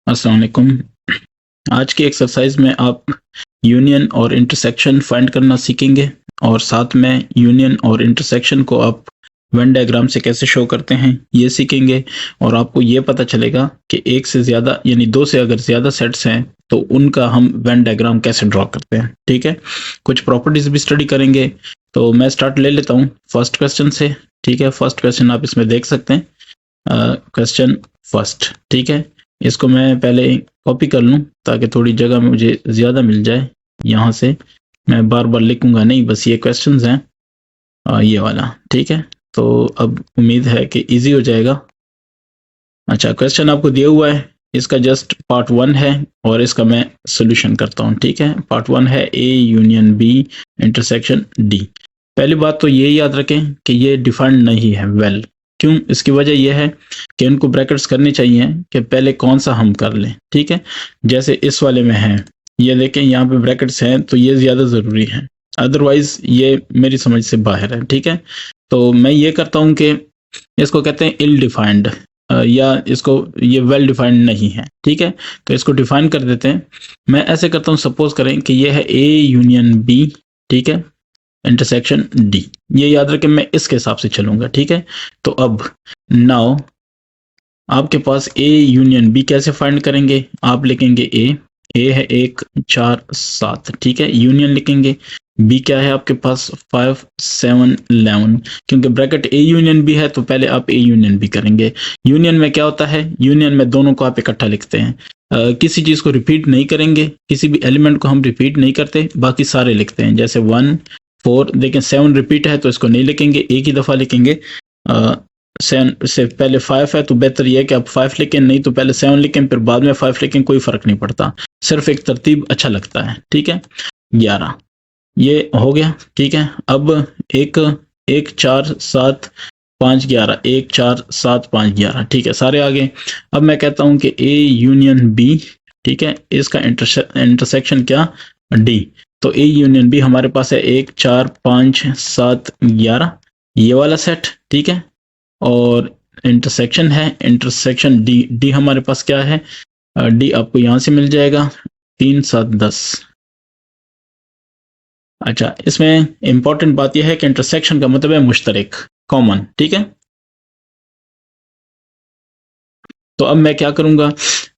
अस्सलाम वालेकुम। आज की एक्सरसाइज में आप यूनियन और इंटरसेक्शन फाइंड करना सीखेंगे और साथ में यूनियन और इंटरसेक्शन को आप वेन डायग्राम से कैसे शो करते हैं ये सीखेंगे। और आपको ये पता चलेगा कि एक से ज़्यादा यानी दो से अगर ज़्यादा सेट्स हैं तो उनका हम वेन डायग्राम कैसे ड्रॉ करते हैं। ठीक है, कुछ प्रॉपर्टीज भी स्टडी करेंगे। तो मैं स्टार्ट ले लेता हूँ फर्स्ट क्वेश्चन से। ठीक है, फर्स्ट क्वेश्चन आप इसमें देख सकते हैं। क्वेश्चन फर्स्ट, ठीक है, इसको मैं पहले कॉपी कर लूँ ताकि थोड़ी जगह मुझे ज़्यादा मिल जाए। यहाँ से मैं बार बार लिखूंगा नहीं, बस ये क्वेश्चंस हैं ये वाला। ठीक है, तो अब उम्मीद है कि इजी हो जाएगा। अच्छा, क्वेश्चन आपको दिया हुआ है, इसका जस्ट पार्ट 1 है और इसका मैं सोल्यूशन करता हूँ। ठीक है, पार्ट 1 है A union B intersection D. पहली बात तो ये याद रखें कि ये डिफाइंड नहीं है वेल। क्यों? इसकी वजह यह है कि इनको ब्रैकेट्स करनी चाहिए कि पहले कौन सा हम कर लें। ठीक है, जैसे इस वाले में है, ये देखें यहाँ पे ब्रैकेट्स हैं तो ये ज़्यादा ज़रूरी है, अदरवाइज ये मेरी समझ से बाहर है। ठीक है, तो मैं ये करता हूँ कि इसको कहते हैं इल डिफाइंड या इसको ये वेल डिफाइंड नहीं है। ठीक है, तो इसको डिफाइन कर देते हैं। मैं ऐसे करता हूँ, सपोज करें कि ये है ए यूनियन बी, ठीक है, इंटरसेक्शन डी। ये याद रखें, मैं इसके हिसाब से चलूंगा। ठीक है, तो अब नाउ आपके पास ए यूनियन बी कैसे फाइंड करेंगे? आप लिखेंगे ए है 1 4 7, ठीक है, यूनियन लिखेंगे। बी क्या है आपके पास? 5 7 11। क्योंकि ब्रैकेट ए यूनियन बी है तो पहले आप ए यूनियन बी करेंगे। यूनियन में क्या होता है? यूनियन में दोनों को आप इकट्ठा लिखते हैं। किसी चीज को रिपीट नहीं करेंगे, किसी भी एलिमेंट को हम रिपीट नहीं करते, बाकी सारे लिखते हैं। जैसे 1 4, देखें 7 रिपीट है तो इसको नहीं लिखेंगे, एक ही दफा लिखेंगे। 7 से पहले 5 है तो बेहतर यह है कि आप 5 लिखें, नहीं तो पहले 7 लिखें फिर बाद में 5 लिखें, कोई फर्क नहीं पड़ता, सिर्फ एक तरतीब अच्छा लगता है। ठीक है, 11 ये हो गया। ठीक है, अब 1 4 7 5 11, 1 4 7 5 11, ठीक है, सारे आ गए। अब मैं कहता हूं कि ए यूनियन बी, ठीक है, इसका इंटरसेक्शन क्या? डी। तो ए यूनियन बी हमारे पास है 1 4 5 7 11, ये वाला सेट। ठीक है, और इंटरसेक्शन है इंटरसेक्शन डी। डी हमारे पास क्या है? डी आपको यहां से मिल जाएगा 3 7 10। अच्छा, इसमें इंपॉर्टेंट बात यह है कि इंटरसेक्शन का मतलब है मुश्तरक, कॉमन। ठीक है, तो अब मैं क्या करूंगा?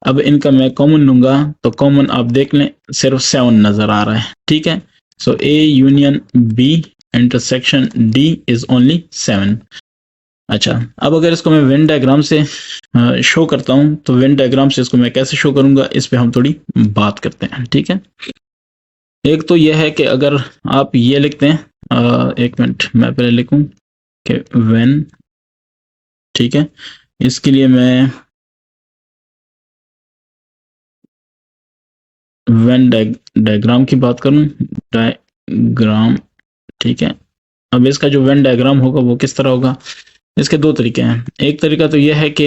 अब इनका मैं कॉमन लूंगा तो कॉमन आप देख लें सिर्फ 7 नजर आ रहा है। ठीक है, so A union B intersection D is only 7। अच्छा, अब अगर इसको मैं वेन डायग्राम से शो करता हूं तो वेन डायग्राम से इसको मैं कैसे शो करूंगा, इस पे हम थोड़ी बात करते हैं। ठीक है, एक तो यह है कि अगर आप ये लिखते हैं, एक मिनट मैं पहले लिखूं कि वेन, ठीक है, इसके लिए मैं वेन डायग्राम की बात करूं, डायग्राम। ठीक है, अब इसका जो वेन डायग्राम होगा वो किस तरह होगा? इसके दो तरीके हैं। एक तरीका तो यह है कि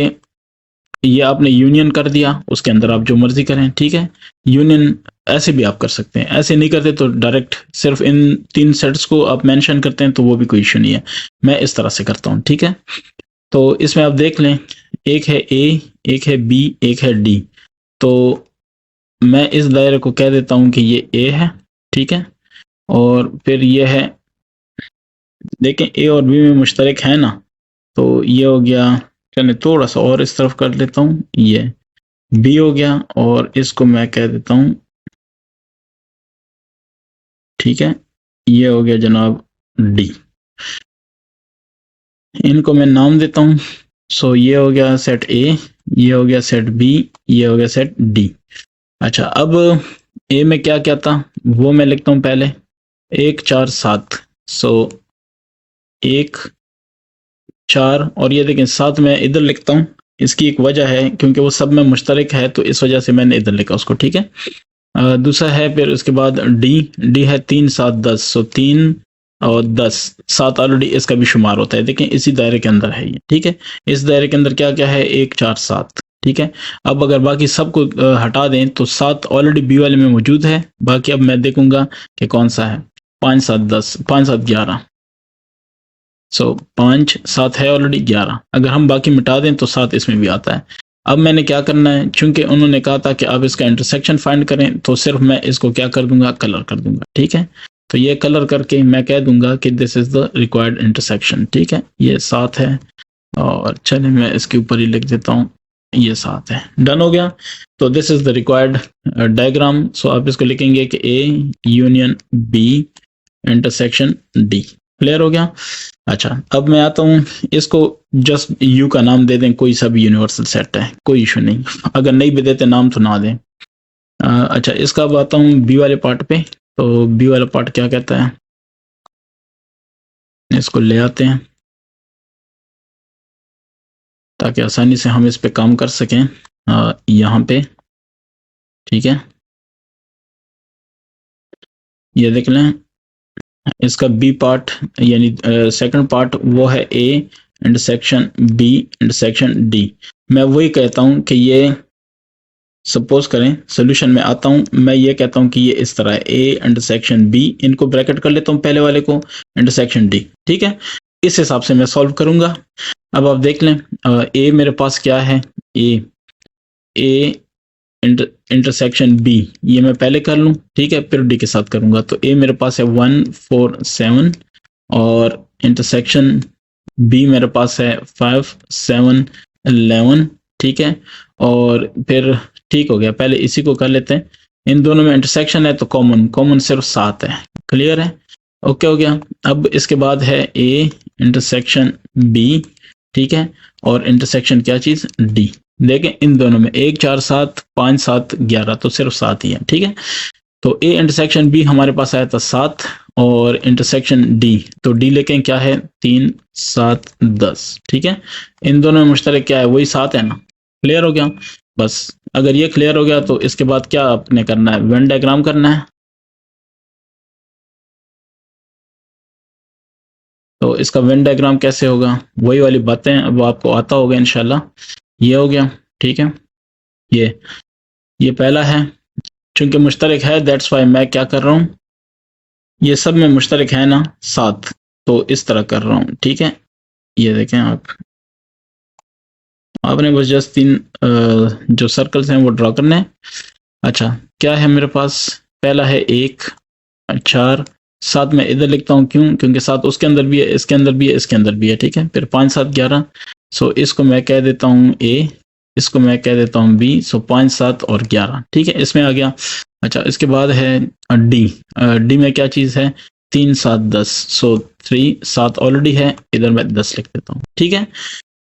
ये आपने यूनियन कर दिया, उसके अंदर आप जो मर्जी करें। ठीक है, यूनियन ऐसे भी आप कर सकते हैं, ऐसे नहीं करते तो डायरेक्ट सिर्फ इन 3 सेट्स को आप मेंशन करते हैं तो वो भी कोई इशू नहीं है। मैं इस तरह से करता हूं। ठीक है, तो इसमें आप देख लें, एक है ए, एक है बी, एक है डी। तो मैं इस दायरे को कह देता हूं कि ये ए है। ठीक है, और फिर ये है, देखें ए और बी में मुश्तरक है ना, तो ये हो गया। चलिए थोड़ा सा और इस तरफ कर लेता हूं, ये बी हो गया और इसको मैं कह देता हूं, ठीक है, ये हो गया जनाब डी। इनको मैं नाम देता हूं। सो ये हो गया सेट ए, ये हो गया सेट बी, ये हो गया सेट डी। अच्छा, अब ए में क्या क्या था वो मैं लिखता हूं पहले, 1 4 7। सो 1 4 और ये देखें 7 मैं इधर लिखता हूं, इसकी एक वजह है क्योंकि वो सब में मुश्तरक है तो इस वजह से मैंने इधर लिखा उसको। ठीक है, दूसरा है फिर उसके बाद डी है 3 7 10। सो 3 और 10, 7 ऑलरेडी इसका भी शुमार होता है, देखें इसी दायरे के अंदर है ये। ठीक है, इस दायरे के अंदर क्या क्या है? 1 4 7। ठीक है, अब अगर बाकी सबको हटा दें तो 7 ऑलरेडी बी वाले में मौजूद है, बाकी अब मैं देखूंगा कि कौन सा है। 5 7 10, 5 7 11। सो 5 7 है ऑलरेडी, 11 अगर हम बाकी मिटा दें तो 7 इसमें भी आता है। अब मैंने क्या करना है, चूंकि उन्होंने कहा था कि आप इसका इंटरसेक्शन फाइंड करें, तो सिर्फ मैं इसको क्या कर दूंगा, कलर कर दूंगा। ठीक है, तो ये कलर करके मैं कह दूंगा कि this is the required intersection. ठीक है, ये 7 है, और चलिए मैं इसके ऊपर ही लिख देता हूँ, ये 7 है। डन हो गया। तो this is the required diagram. So आप इसको लिखेंगे कि A union B intersection D. Clear हो गया। अच्छा, अब मैं आता हूँ, इसको जस्ट यू का नाम दे दें, कोई सा भी यूनिवर्सल सेट है, कोई इशू नहीं। अगर नहीं भी देते नाम तो ना दें। अच्छा, इसका अब आता हूँ बी वाले पार्ट पे। तो बी वाला पार्ट क्या कहता है, इसको ले आते हैं ताकि आसानी से हम इस पे काम कर सकें यहाँ पे। ठीक है, ये देख लें, इसका बी पार्ट यानी सेकंड पार्ट वो है A intersection B intersection D. मैं वही कहता हूँ कि ये सपोज करें सोल्यूशन में आता हूँ, मैं ये कहता हूँ कि ये इस तरह है, ए इंटरसेक्शन बी, इनको ब्रैकेट कर लेता हूँ पहले वाले को, इंटरसेक्शन डी। ठीक है, इस हिसाब से मैं सॉल्व करूंगा। अब आप देख लें, ए मेरे पास क्या है, ए इंटरसेक्शन बी, ये मैं पहले कर लूं। ठीक है, फिर डी के साथ करूंगा। तो ए मेरे पास है 1 4 7, और इंटरसेक्शन बी मेरे पास है 5 7 11। ठीक है, और फिर ठीक हो गया, पहले इसी को कर लेते हैं। इन दोनों में इंटरसेक्शन है तो कॉमन सिर्फ 7 है। क्लियर है, ओके हो गया। अब इसके बाद है ए इंटरसेक्शन बी। ठीक है, और इंटरसेक्शन क्या चीज, डी। देखें इन दोनों में 1 4 7 5 7 11, तो सिर्फ 7 ही है। ठीक है, तो ए इंटरसेक्शन बी हमारे पास आया था 7, और इंटरसेक्शन डी, तो डी लेके क्या है 3 7 10। ठीक है, इन दोनों में मुश्तरक क्या है, वही 7 है ना। क्लियर हो गया। बस अगर ये क्लियर हो गया तो इसके बाद क्या आपने करना है, वेन डायग्राम करना है। तो इसका वेन डायग्राम कैसे होगा, वही वाली बातें अब आपको आता होगा इंशाल्लाह। ये हो गया। ठीक है, ये पहला है, चूंकि मुश्तरक है दैट्स वाई मैं क्या कर रहा हूँ, ये सब में मुश्तरक है ना 7, तो इस तरह कर रहा हूँ। ठीक है, ये देखें आपने बस जस्ट 3 जो सर्कल्स हैं वो ड्रॉ करने हैं। अच्छा, क्या है मेरे पास, पहला है 1 4 7, मैं इधर लिखता हूँ, क्यों, क्योंकि 7 उसके अंदर भी है, इसके अंदर भी है, इसके अंदर भी है। ठीक है, फिर 5 7 11, सो इसको मैं कह देता हूँ ए, इसको मैं कह देता हूँ बी, सो 5 7 और 11। ठीक है, इसमें आ गया। अच्छा, इसके बाद है डी। डी में क्या चीज़ है, 3 7 10, सो 3 7 ऑलरेडी है, इधर मैं 10 लिख देता हूँ। ठीक है,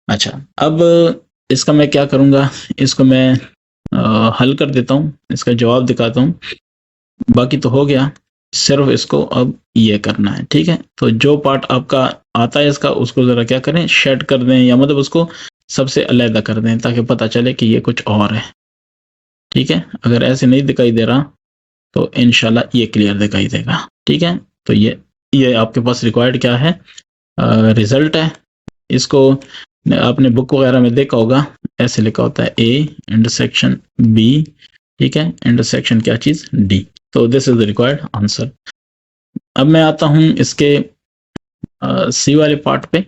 अच्छा, अब इसका मैं क्या करूँगा, इसको मैं हल कर देता हूँ, इसका जवाब दिखाता हूँ। बाकी तो हो गया, सिर्फ इसको अब ये करना है। ठीक है, तो जो पार्ट आपका आता है इसका, उसको ज़रा क्या करें, शेड कर दें, या मतलब उसको सबसे अलहदा कर दें, ताकि पता चले कि ये कुछ और है। ठीक है, अगर ऐसे नहीं दिखाई दे रहा तो इंशाल्लाह ये क्लियर दिखाई देगा। ठीक है, तो ये आपके पास रिक्वायर्ड क्या है, रिजल्ट है। इसको आपने बुक वगैरह में देखा होगा, ऐसे लिखा होता है ए इंटरसेक्शन बी। ठीक है, इंटरसेक्शन क्या चीज़, डी। तो this is the required answer. अब मैं आता हूं इसके सी वाले पार्ट पे,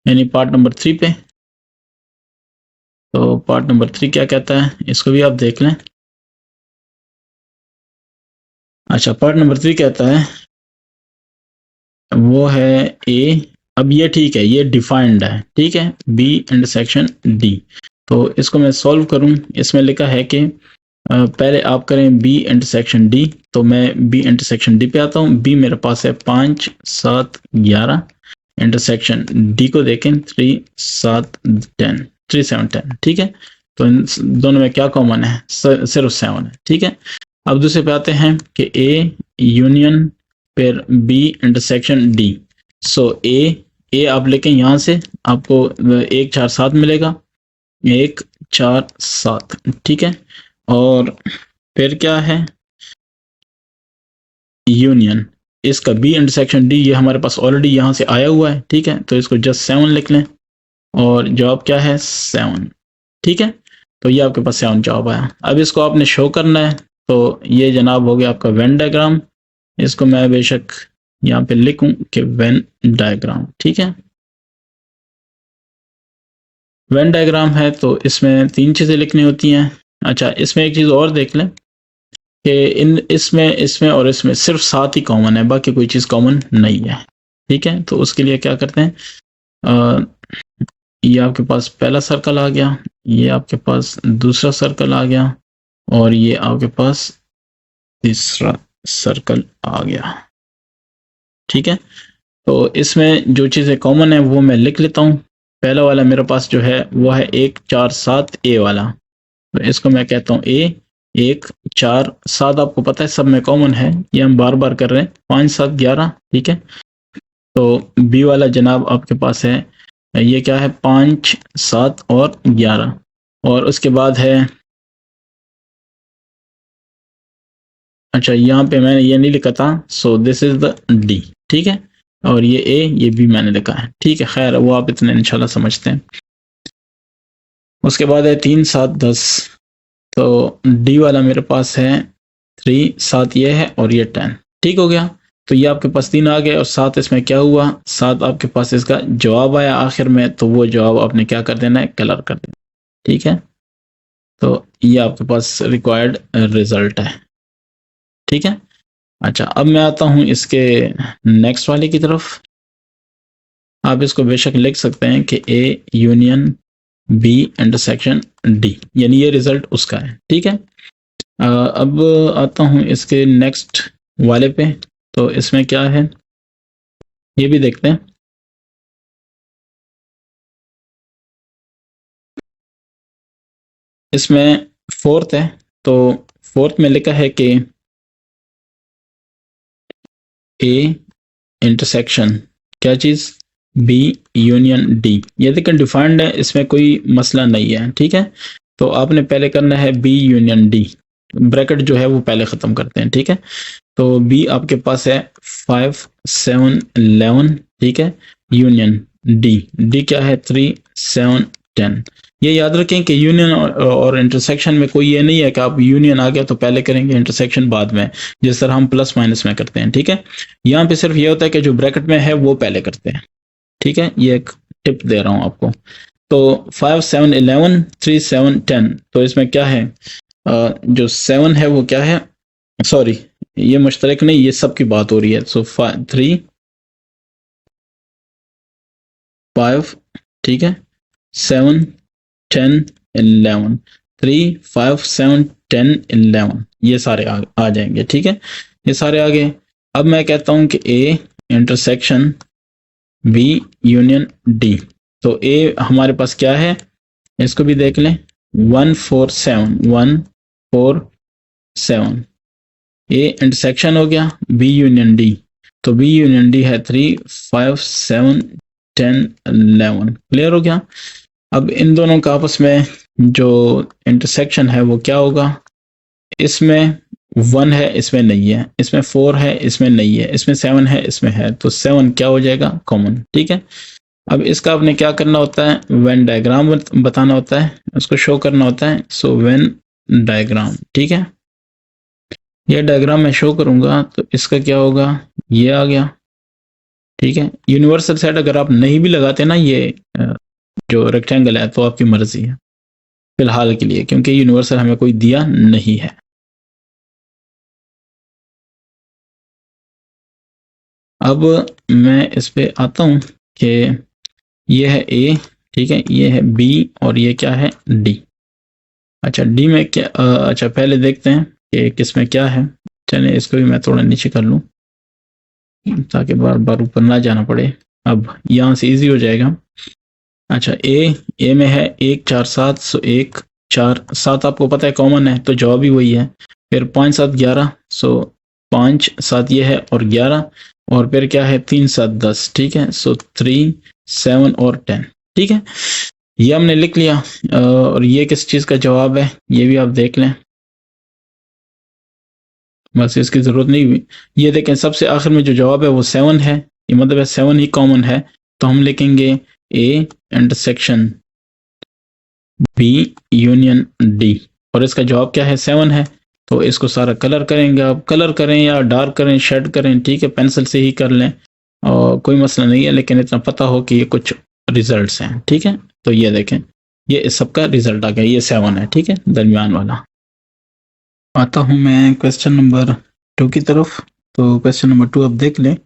यानी पार्ट नंबर 3 पे। तो पार्ट नंबर 3 क्या कहता है, इसको भी आप देख लें। अच्छा, पार्ट नंबर 3 कहता है, वो है ए। अब ये ठीक है, ये डिफाइंड है। ठीक है, बी इंटरसेक्शन डी। तो इसको मैं सॉल्व करूं, इसमें लिखा है कि पहले आप करें बी इंटरसेक्शन डी। तो मैं बी इंटरसेक्शन डी पे आता हूँ। बी मेरे पास है 5 7 11, इंटरसेक्शन डी को देखें 3 7 10, 3 7 10। ठीक है, तो इन दोनों में क्या कॉमन है, सिर्फ 7 है। ठीक है, अब दूसरे पे आते हैं कि ए यूनियन फिर बी इंटरसेक्शन डी। सो ए आप लेके यहाँ से आपको 1 4 7 मिलेगा, 1 4 7। ठीक है, और फिर क्या है, यूनियन इसका बी इंटरसेक्शन डी, ये हमारे पास ऑलरेडी यहाँ से आया हुआ है। ठीक है, तो इसको जस्ट 7 लिख लें, और जवाब क्या है 7। ठीक है, तो ये आपके पास 7 जवाब आया। अब इसको आपने शो करना है, तो ये जनाब हो गया आपका वेन डायग्राम। इसको मैं बेशक यहाँ पे लिखूं कि वेन डायग्राम। ठीक है, वेन डायग्राम है तो इसमें 3 चीज़ें लिखनी होती हैं। अच्छा, इसमें एक चीज़ और देख लें कि इसमें और इसमें सिर्फ 7 ही कॉमन है, बाकी कोई चीज़ कॉमन नहीं है। ठीक है, तो उसके लिए क्या करते हैं, ये आपके पास पहला सर्कल आ गया, ये आपके पास दूसरा सर्कल आ गया और ये आपके पास तीसरा सर्कल आ गया। ठीक है, तो इसमें जो चीज़ें कॉमन है वो मैं लिख लेता हूँ। पहला वाला मेरे पास जो है वो है 1 4 7 ए वाला, तो इसको मैं कहता हूँ ए। 1 4 7 आपको पता है सब में कॉमन है, ये हम बार बार कर रहे हैं। 5 7 11। ठीक है, तो बी वाला जनाब आपके पास है, ये क्या है, 5 7 और 11। और उसके बाद है, अच्छा यहाँ पे मैंने ये नहीं लिखा था, सो दिस इज द डी। ठीक है, और ये ए ये बी मैंने लिखा है। ठीक है, खैर वो आप इतने इंशाल्लाह समझते हैं। उसके बाद है 3 7 10, तो डी वाला मेरे पास है 3 7 ये है और ये 10। ठीक हो गया, तो ये आपके पास 3 आ गए और 7 इसमें क्या हुआ, 7 आपके पास इसका जवाब आया आखिर में, तो वो जवाब आपने क्या कर देना है, कलर कर देना। ठीक है, तो ये आपके पास रिक्वायर्ड रिजल्ट है। ठीक है, अच्छा अब मैं आता हूँ इसके नेक्स्ट वाले की तरफ। आप इसको बेशक लिख सकते हैं कि A union B intersection D, यानी ये रिजल्ट उसका है। ठीक है, अब आता हूँ इसके नेक्स्ट वाले पे, तो इसमें क्या है ये भी देखते हैं। इसमें फोर्थ है, तो फोर्थ में लिखा है कि ए इंटरसेक्शन क्या चीज, बी यूनियन डी। ये देखें डिफाइंड है, इसमें कोई मसला नहीं है। ठीक है, तो आपने पहले करना है बी यूनियन डी, ब्रैकेट जो है वो पहले खत्म करते हैं। ठीक है, तो बी आपके पास है 5 7 11। ठीक है, यूनियन डी, डी क्या है 3 7 10। ये याद रखें कि यूनियन और इंटरसेक्शन में कोई ये नहीं है कि आप यूनियन आ गया तो पहले करेंगे इंटरसेक्शन बाद में, जिस तरह हम प्लस माइनस में करते हैं। ठीक है, यहाँ पे सिर्फ ये होता है कि जो ब्रैकेट में है वो पहले करते हैं। ठीक है, ये एक टिप दे रहा हूँ आपको। तो 5 7 11 3 7 10, तो इसमें क्या है, जो 7 है वो क्या है, सॉरी ये मुश्तरक नहीं, ये सब की बात हो रही है। सो 3 5, ठीक है, 7 10 11, 3 5 7 10 11, ये सारे आ जाएंगे। ठीक है, ये सारे आ गए। अब मैं कहता हूं कि A intersection B union D, तो ए हमारे पास क्या है, इसको भी देख लें, 1 4 7 1 4 7, ए इंटरसेक्शन हो गया बी यूनियन डी, तो बी यूनियन डी है 3 5 7 10 11। क्लियर हो गया। अब इन दोनों का आपस में जो इंटरसेक्शन है वो क्या होगा, इसमें 1 है इसमें नहीं है, इसमें 4 है इसमें नहीं है, इसमें 7 है इसमें है, तो 7 क्या हो जाएगा, कॉमन। ठीक है, अब इसका आपने क्या करना होता है, वेन डायग्राम बताना होता है, उसको शो करना होता है। सो वेन डायग्राम, ठीक है, ये डायग्राम मैं शो करूंगा तो इसका क्या होगा, ये आ गया। ठीक है, यूनिवर्सल सेट अगर आप नहीं भी लगाते ना ये जो रेक्टेंगल है, तो आपकी मर्जी है फिलहाल के लिए, क्योंकि यूनिवर्सल हमें कोई दिया नहीं है। अब मैं इस पे आता हूं कि ये है ए, ठीक है, ये है बी और ये क्या है, डी। अच्छा डी में क्या, अच्छा पहले देखते हैं कि किस में क्या है। चलिए इसको भी मैं थोड़ा नीचे कर लूं ताकि बार बार ऊपर ना जाना पड़े। अब यहाँ से इजी हो जाएगा। अच्छा ए में है 1 4 7, सो 1 4 7 आपको पता है कॉमन है, तो जवाब भी वही है। फिर 5 7 11, सो 5 7 ये है और 11, और फिर क्या है 3 7 10। ठीक है, सो 3 7 और 10। ठीक है, ये हमने लिख लिया। और ये किस चीज़ का जवाब है ये भी आप देख लें, बस इसकी ज़रूरत नहीं हुई। ये देखें सबसे आखिर में जो जवाब है वो 7 है, ये मतलब है 7 ही कॉमन है, तो हम लिखेंगे A intersection B union D, और इसका जवाब क्या है, 7 है। तो इसको सारा कलर करेंगे, आप कलर करें या डार्क करें, शेड करें, ठीक है, पेंसिल से ही कर लें और कोई मसला नहीं है, लेकिन इतना पता हो कि ये कुछ रिजल्ट्स हैं। ठीक है, तो ये देखें ये इस सब का रिजल्ट आ गया, ये 7 है, ठीक है, दरमियान वाला। आता हूँ मैं क्वेश्चन नंबर 2 की तरफ। तो क्वेश्चन नंबर 2 आप देख लें,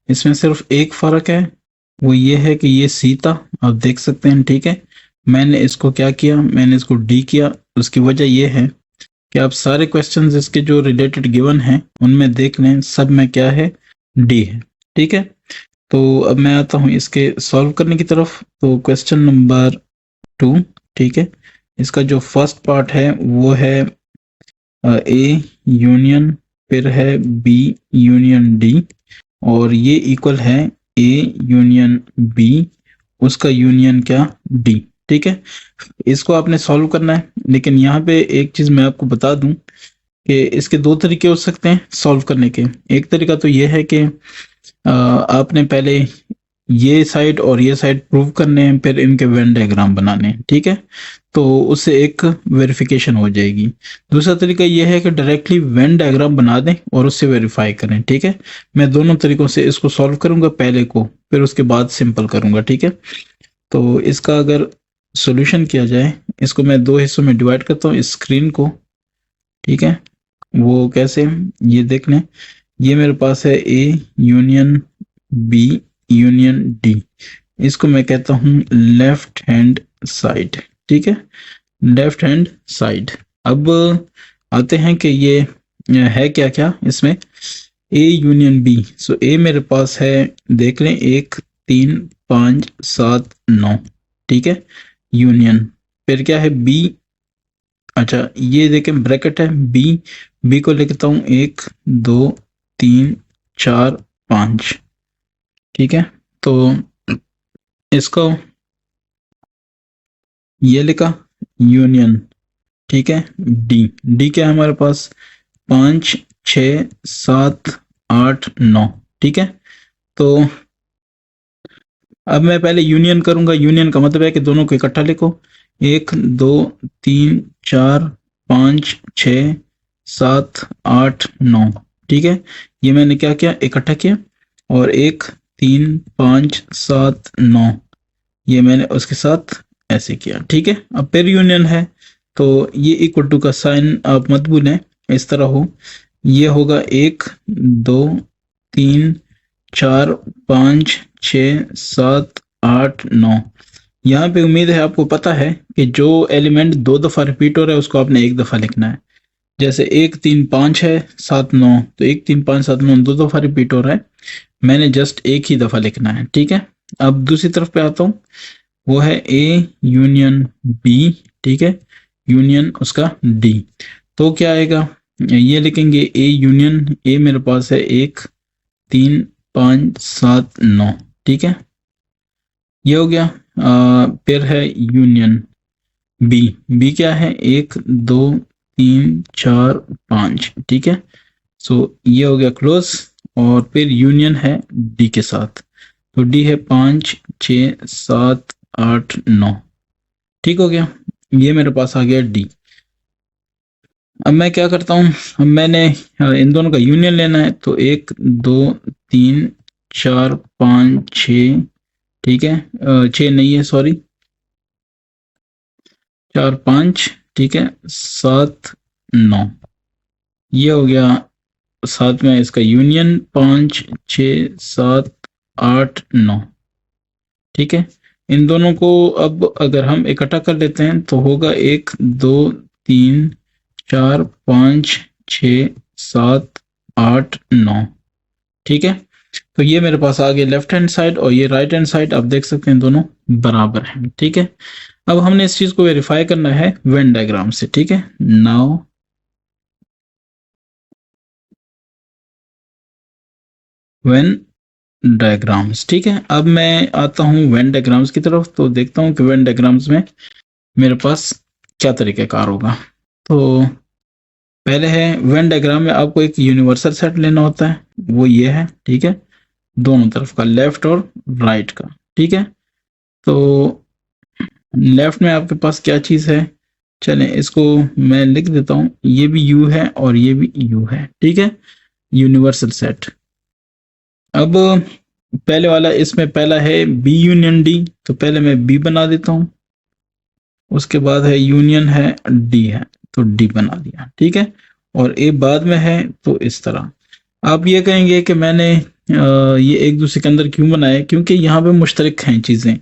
इसमें सिर्फ एक फ़र्क है, वो ये है कि ये सी था, आप देख सकते हैं, ठीक है। मैंने इसको क्या किया, मैंने इसको डी किया। उसकी वजह ये है कि आप सारे क्वेश्चंस इसके जो रिलेटेड गिवन हैं उनमें देख लें, सब में क्या है, डी है, ठीक है। तो अब मैं आता हूँ इसके सॉल्व करने की तरफ। तो क्वेश्चन नंबर 2, ठीक है, इसका जो फर्स्ट पार्ट है वो है ए यूनियन, फिर है बी यूनियन डी, और ये इक्वल है ए यूनियन बी, उसका यूनियन क्या, डी, ठीक है। इसको आपने सॉल्व करना है, लेकिन यहाँ पे एक चीज मैं आपको बता दूं कि इसके दो तरीके हो सकते हैं सॉल्व करने के। एक तरीका तो ये है कि आपने पहले ये साइड और ये साइड प्रूव करने हैं, फिर इनके वेन डायग्राम बनाने हैं, ठीक है, तो उससे एक वेरिफिकेशन हो जाएगी। दूसरा तरीका ये है कि डायरेक्टली वेन डायग्राम बना दें और उससे वेरीफाई करें, ठीक है। मैं दोनों तरीकों से इसको सॉल्व करूंगा, पहले को फिर उसके बाद सिंपल करूंगा, ठीक है। तो इसका अगर सॉल्यूशन किया जाए, इसको मैं दो हिस्सों में डिवाइड करता हूँ इस स्क्रीन को, ठीक है। वो कैसे, ये देख लें, ये मेरे पास है A union B union D, इसको मैं कहता हूं लेफ्ट हैंड साइड, ठीक है, लेफ्ट हैंड साइड। अब आते हैं कि ये है क्या क्या इसमें, ए यूनियन बी। सो ए मेरे पास है, देख लें, 1 3 5 7 9, ठीक है, यूनियन। फिर क्या है बी, अच्छा ये देखें ब्रैकेट है, बी, बी को लिखता हूं 1 2 3 4 5, ठीक है। तो इसको ये लिखा यूनियन, ठीक है, डी, डी क्या है हमारे पास, 5 6 7 8 9, ठीक है। तो अब मैं पहले यूनियन करूंगा, यूनियन का मतलब है कि दोनों को इकट्ठा लिखो, 1 2 3 4 5 6 7 8 9, ठीक है। ये मैंने क्या किया, इकट्ठा किया, और 1 3 5 7 9 ये मैंने उसके साथ ऐसे किया, ठीक है। अब फिर यूनियन है, तो ये इक्वल टू का साइन आप मत भूलें, इस तरह हो, ये होगा 1 2 3 4 5 6 7 8 9। यहाँ पे उम्मीद है आपको पता है कि जो एलिमेंट 2 दफा रिपीट हो रहा है उसको आपने 1 दफा लिखना है। जैसे 1 3 5 है 7 9, तो 1 3 5 7 9 2 दफा रिपीट हो रहा है, मैंने जस्ट एक ही दफा लिखना है, ठीक है। अब दूसरी तरफ पे आता हूँ, वो है ए यूनियन बी, ठीक है, यूनियन उसका डी। तो क्या आएगा, ये लिखेंगे ए यूनियन, ए मेरे पास है 1 3 5 7 9, ठीक है, ये हो गया। फिर है यूनियन बी, बी क्या है 1 2 3 4 5, ठीक है। सो ये हो गया क्लोज, और फिर यूनियन है डी के साथ, तो डी है 5 6 7 8 9, ठीक हो गया, ये मेरे पास आ गया डी। अब मैं क्या करता हूँ, अब मैंने इन दोनों का यूनियन लेना है, तो 1 2 3 4 5 6, ठीक है, 6 नहीं है सॉरी, 4 5, ठीक है, 7 9, ये हो गया साथ में इसका यूनियन 5 6 7 8 9, ठीक है। इन दोनों को अब अगर हम इकट्ठा कर लेते हैं तो होगा 1 2 3 4 5 6 7 8 9, ठीक है। तो ये मेरे पास आ गया लेफ्ट हैंड साइड, और ये राइट हैंड साइड आप देख सकते हैं दोनों बराबर हैं, ठीक है। अब हमने इस चीज को वेरीफाई करना है वेन डायग्राम से, ठीक है। नाउ वेन डायग्राम्स, ठीक है। अब मैं आता हूँ वेन डायग्राम्स की तरफ, तो देखता हूँ कि वेन डायग्राम्स में मेरे पास क्या तरीक़ाकार होगा। तो पहले है वेन डायग्राम में आपको एक यूनिवर्सल सेट लेना होता है, वो ये है, ठीक है, दोनों तरफ का, लेफ्ट और राइट का, ठीक है। तो लेफ्ट में आपके पास क्या चीज़ है, चलें इसको मैं लिख देता हूँ, ये भी यू है और ये भी यू है, ठीक है, यूनिवर्सल सेट। अब पहले वाला, इसमें पहला है बी यूनियन डी, तो पहले मैं बी बना देता हूँ, उसके बाद है यूनियन है, डी है, तो डी बना दिया, ठीक है। और ए बाद में है तो इस तरह। आप ये कहेंगे कि मैंने ये एक दूसरे के अंदर क्यों बनाए, क्योंकि यहाँ पे मुश्तरक हैं चीजें।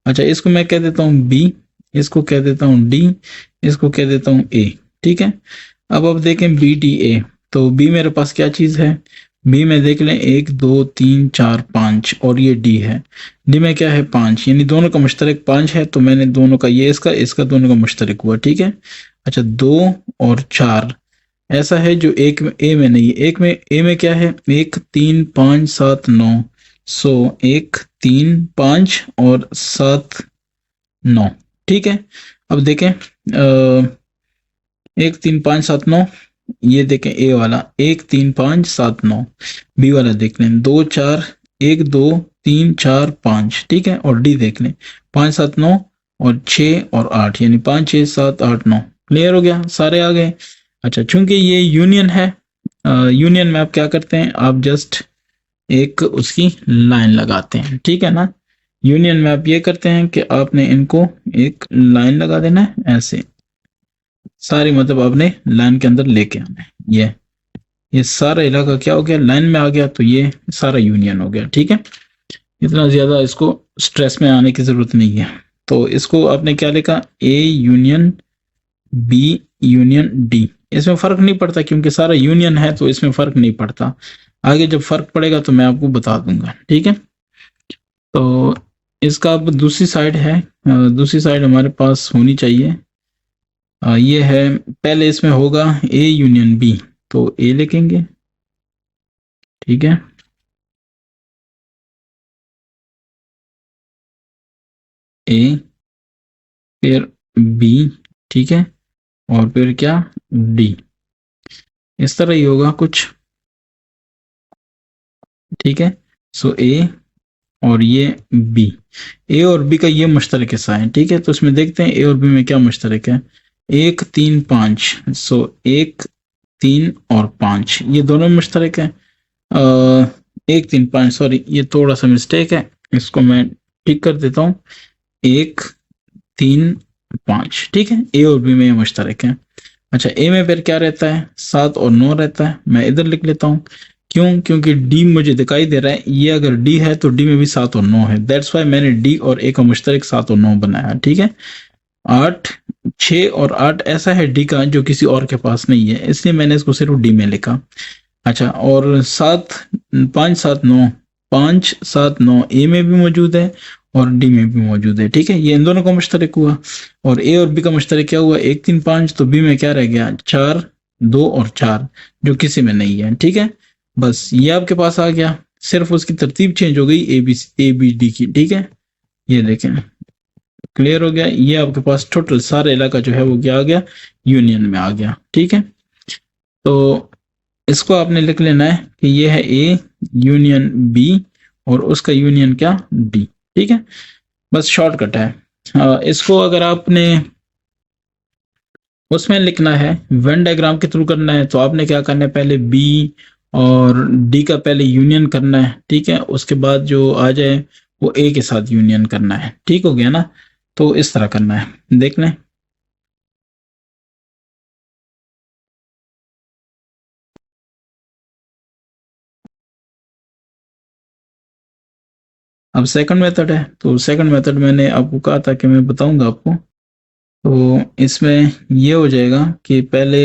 अच्छा, इसको मैं कह देता हूँ बी, इसको कह देता हूँ डी, इसको कह देता हूँ ए, ठीक है। अब देखें बी डी ए, तो बी मेरे पास क्या चीज है, बी में देख लें 1 2 3 4 5 और ये डी है। डी में क्या है 5, यानी दोनों का मुश्तरक 5 है, तो मैंने दोनों का, ये इसका दोनों का मुश्तरक हुआ, ठीक है। अच्छा, 2 और 4 ऐसा है जो एक में ए में नहीं है। एक में ए में क्या है, 1 3 5 7 9, सो 1 3 5 और 7 9, ठीक है। अब देखें 1 3 5 7 9, ये देखें ए वाला 1 3 5 7 9। बी वाला देख लें 2 4 1 2 3 4 5, ठीक है। और डी देख लें 5 7 9 और 6 और 8, यानी 5 6 7 8 9। क्लियर हो गया, सारे आ गए। अच्छा, चूंकि ये यूनियन है, यूनियन में आप क्या करते हैं, आप जस्ट एक उसकी लाइन लगाते हैं, ठीक है ना। यूनियन में आप ये करते हैं कि आपने इनको एक लाइन लगा देना है ऐसे, सारी मतलब आपने लाइन के अंदर लेके आना है। ये सारा इलाका क्या हो गया, लाइन में आ गया, तो ये सारा यूनियन हो गया, ठीक है। इतना ज्यादा इसको स्ट्रेस में आने की जरूरत नहीं है। तो इसको आपने क्या लिखा, A union B union D. इसमें फर्क नहीं पड़ता क्योंकि सारा यूनियन है, तो इसमें फर्क नहीं पड़ता। आगे जब फर्क पड़ेगा तो मैं आपको बता दूंगा, ठीक है। तो इसका अब दूसरी साइड है, दूसरी साइड हमारे पास होनी चाहिए। ये है, पहले इसमें होगा ए यूनियन बी, तो ए लिखेंगे, ठीक है। ए, फिर बी, ठीक है, और फिर क्या, डी। इस तरह ही होगा कुछ, ठीक है। सो ए और ये बी, ए और बी का ये मुश्तरक हिस्सा है, ठीक है। तो इसमें देखते हैं ए और बी में क्या मुश्तरक है। 1 3 5, सो 1 3 और 5 ये दोनों मुश्तरक है। 1 3 5, सॉरी ये थोड़ा सा मिस्टेक है, इसको मैं ठीक कर देता हूँ। 1 3 5, ठीक है। ए और बी में ये मुश्तरक है। अच्छा, ए में फिर क्या रहता है, 7 और 9 रहता है। मैं इधर लिख लेता हूँ, क्यों, क्योंकि डी मुझे दिखाई दे रहा है, ये अगर डी है तो डी में भी 7 और 9 है, दैट्स वाई मैंने डी और ए का मुश्तरक 7 और 9 बनाया, ठीक है। 8 6 और 8 ऐसा है डी का जो किसी और के पास नहीं है, इसलिए मैंने इसको सिर्फ डी में लिखा। अच्छा, और 7 5 7 9, 5 7 9 ए में भी मौजूद है और डी में भी मौजूद है, ठीक है। ये इन दोनों का मुश्तरक हुआ। और ए और बी का मुश्तरक क्या हुआ, 1 3 5, तो बी में क्या रह गया, 4 2 और 4 जो किसी में नहीं है, ठीक है। बस ये आपके पास आ गया, सिर्फ उसकी तरतीब चेंज हो गई ए बी डी की, ठीक है। ये देखें, क्लियर हो गया। ये आपके पास टोटल सारा इलाका जो है वो क्या आ गया, यूनियन में आ गया, ठीक है। तो इसको आपने लिख लेना है कि ये है ए यूनियन बी और उसका यूनियन क्या, डी, ठीक है। बस शॉर्टकट है। इसको अगर आपने उसमें लिखना है, वेन डायग्राम के थ्रू करना है, तो आपने क्या करना है, पहले बी और डी का पहले यूनियन करना है, ठीक है। उसके बाद जो आ जाए वो ए के साथ यूनियन करना है, ठीक हो गया ना। तो इस तरह करना है, देख लें। अब सेकंड मेथड है, तो सेकंड मेथड मैंने आपको कहा था कि मैं बताऊंगा आपको। तो इसमें ये हो जाएगा कि पहले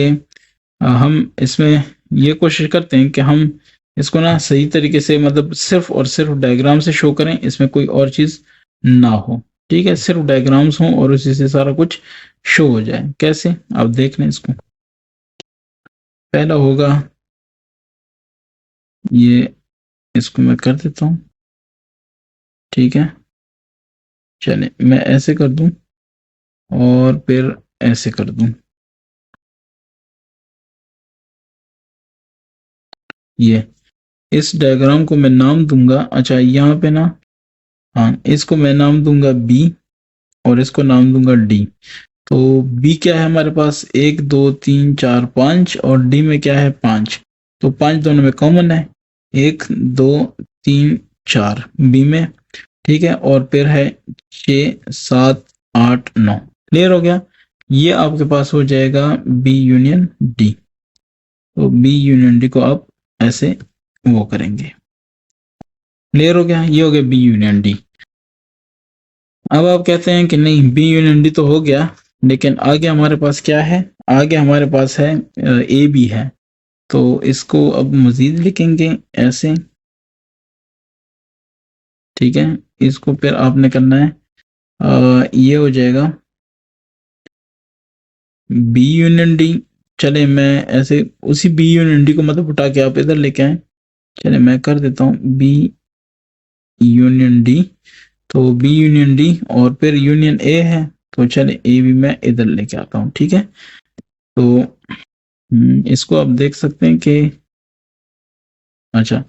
हम इसमें ये कोशिश करते हैं कि हम इसको ना सही तरीके से, मतलब सिर्फ और सिर्फ डायग्राम से शो करें, इसमें कोई और चीज ना हो, ठीक है। सिर्फ डायग्राम्स हों और उसी से सारा कुछ शो हो जाए। कैसे, आप देख लें इसको। पहला होगा ये, इसको मैं कर देता हूँ, ठीक है। चले मैं ऐसे कर दूं और फिर ऐसे कर दूं। ये इस डायग्राम को मैं नाम दूंगा, अच्छा यहाँ पे ना, हाँ इसको मैं नाम दूंगा बी और इसको नाम दूंगा डी। तो बी क्या है हमारे पास, 1 2 3 4 5 और डी में क्या है 5। तो 5 दोनों में कॉमन है, 1 2 3 4 बी में, ठीक है। और फिर है 6 7 8 9, क्लियर हो गया? ये आपके पास हो जाएगा बी यूनियन डी। तो बी यूनियन डी को आप ऐसे वो करेंगे। क्लियर हो गया? ये हो गया बी यूनियन डी। अब आप कहते हैं कि नहीं बी यूनियन डी तो हो गया, लेकिन आगे हमारे पास क्या है? आगे हमारे पास है ए बी है। तो इसको अब मजीद लिखेंगे ऐसे, ठीक है। इसको फिर आपने करना है ये हो जाएगा बी यूनियन डी। चले मैं ऐसे उसी बी यूनियन डी को मतलब उठा के आप इधर लेके आए। चले मैं कर देता हूँ बी यूनियन डी। तो बी यूनियन डी और फिर यूनियन ए है, तो चले ए भी मैं इधर लेके आता हूँ, ठीक है। तो इसको आप देख सकते हैं कि अच्छा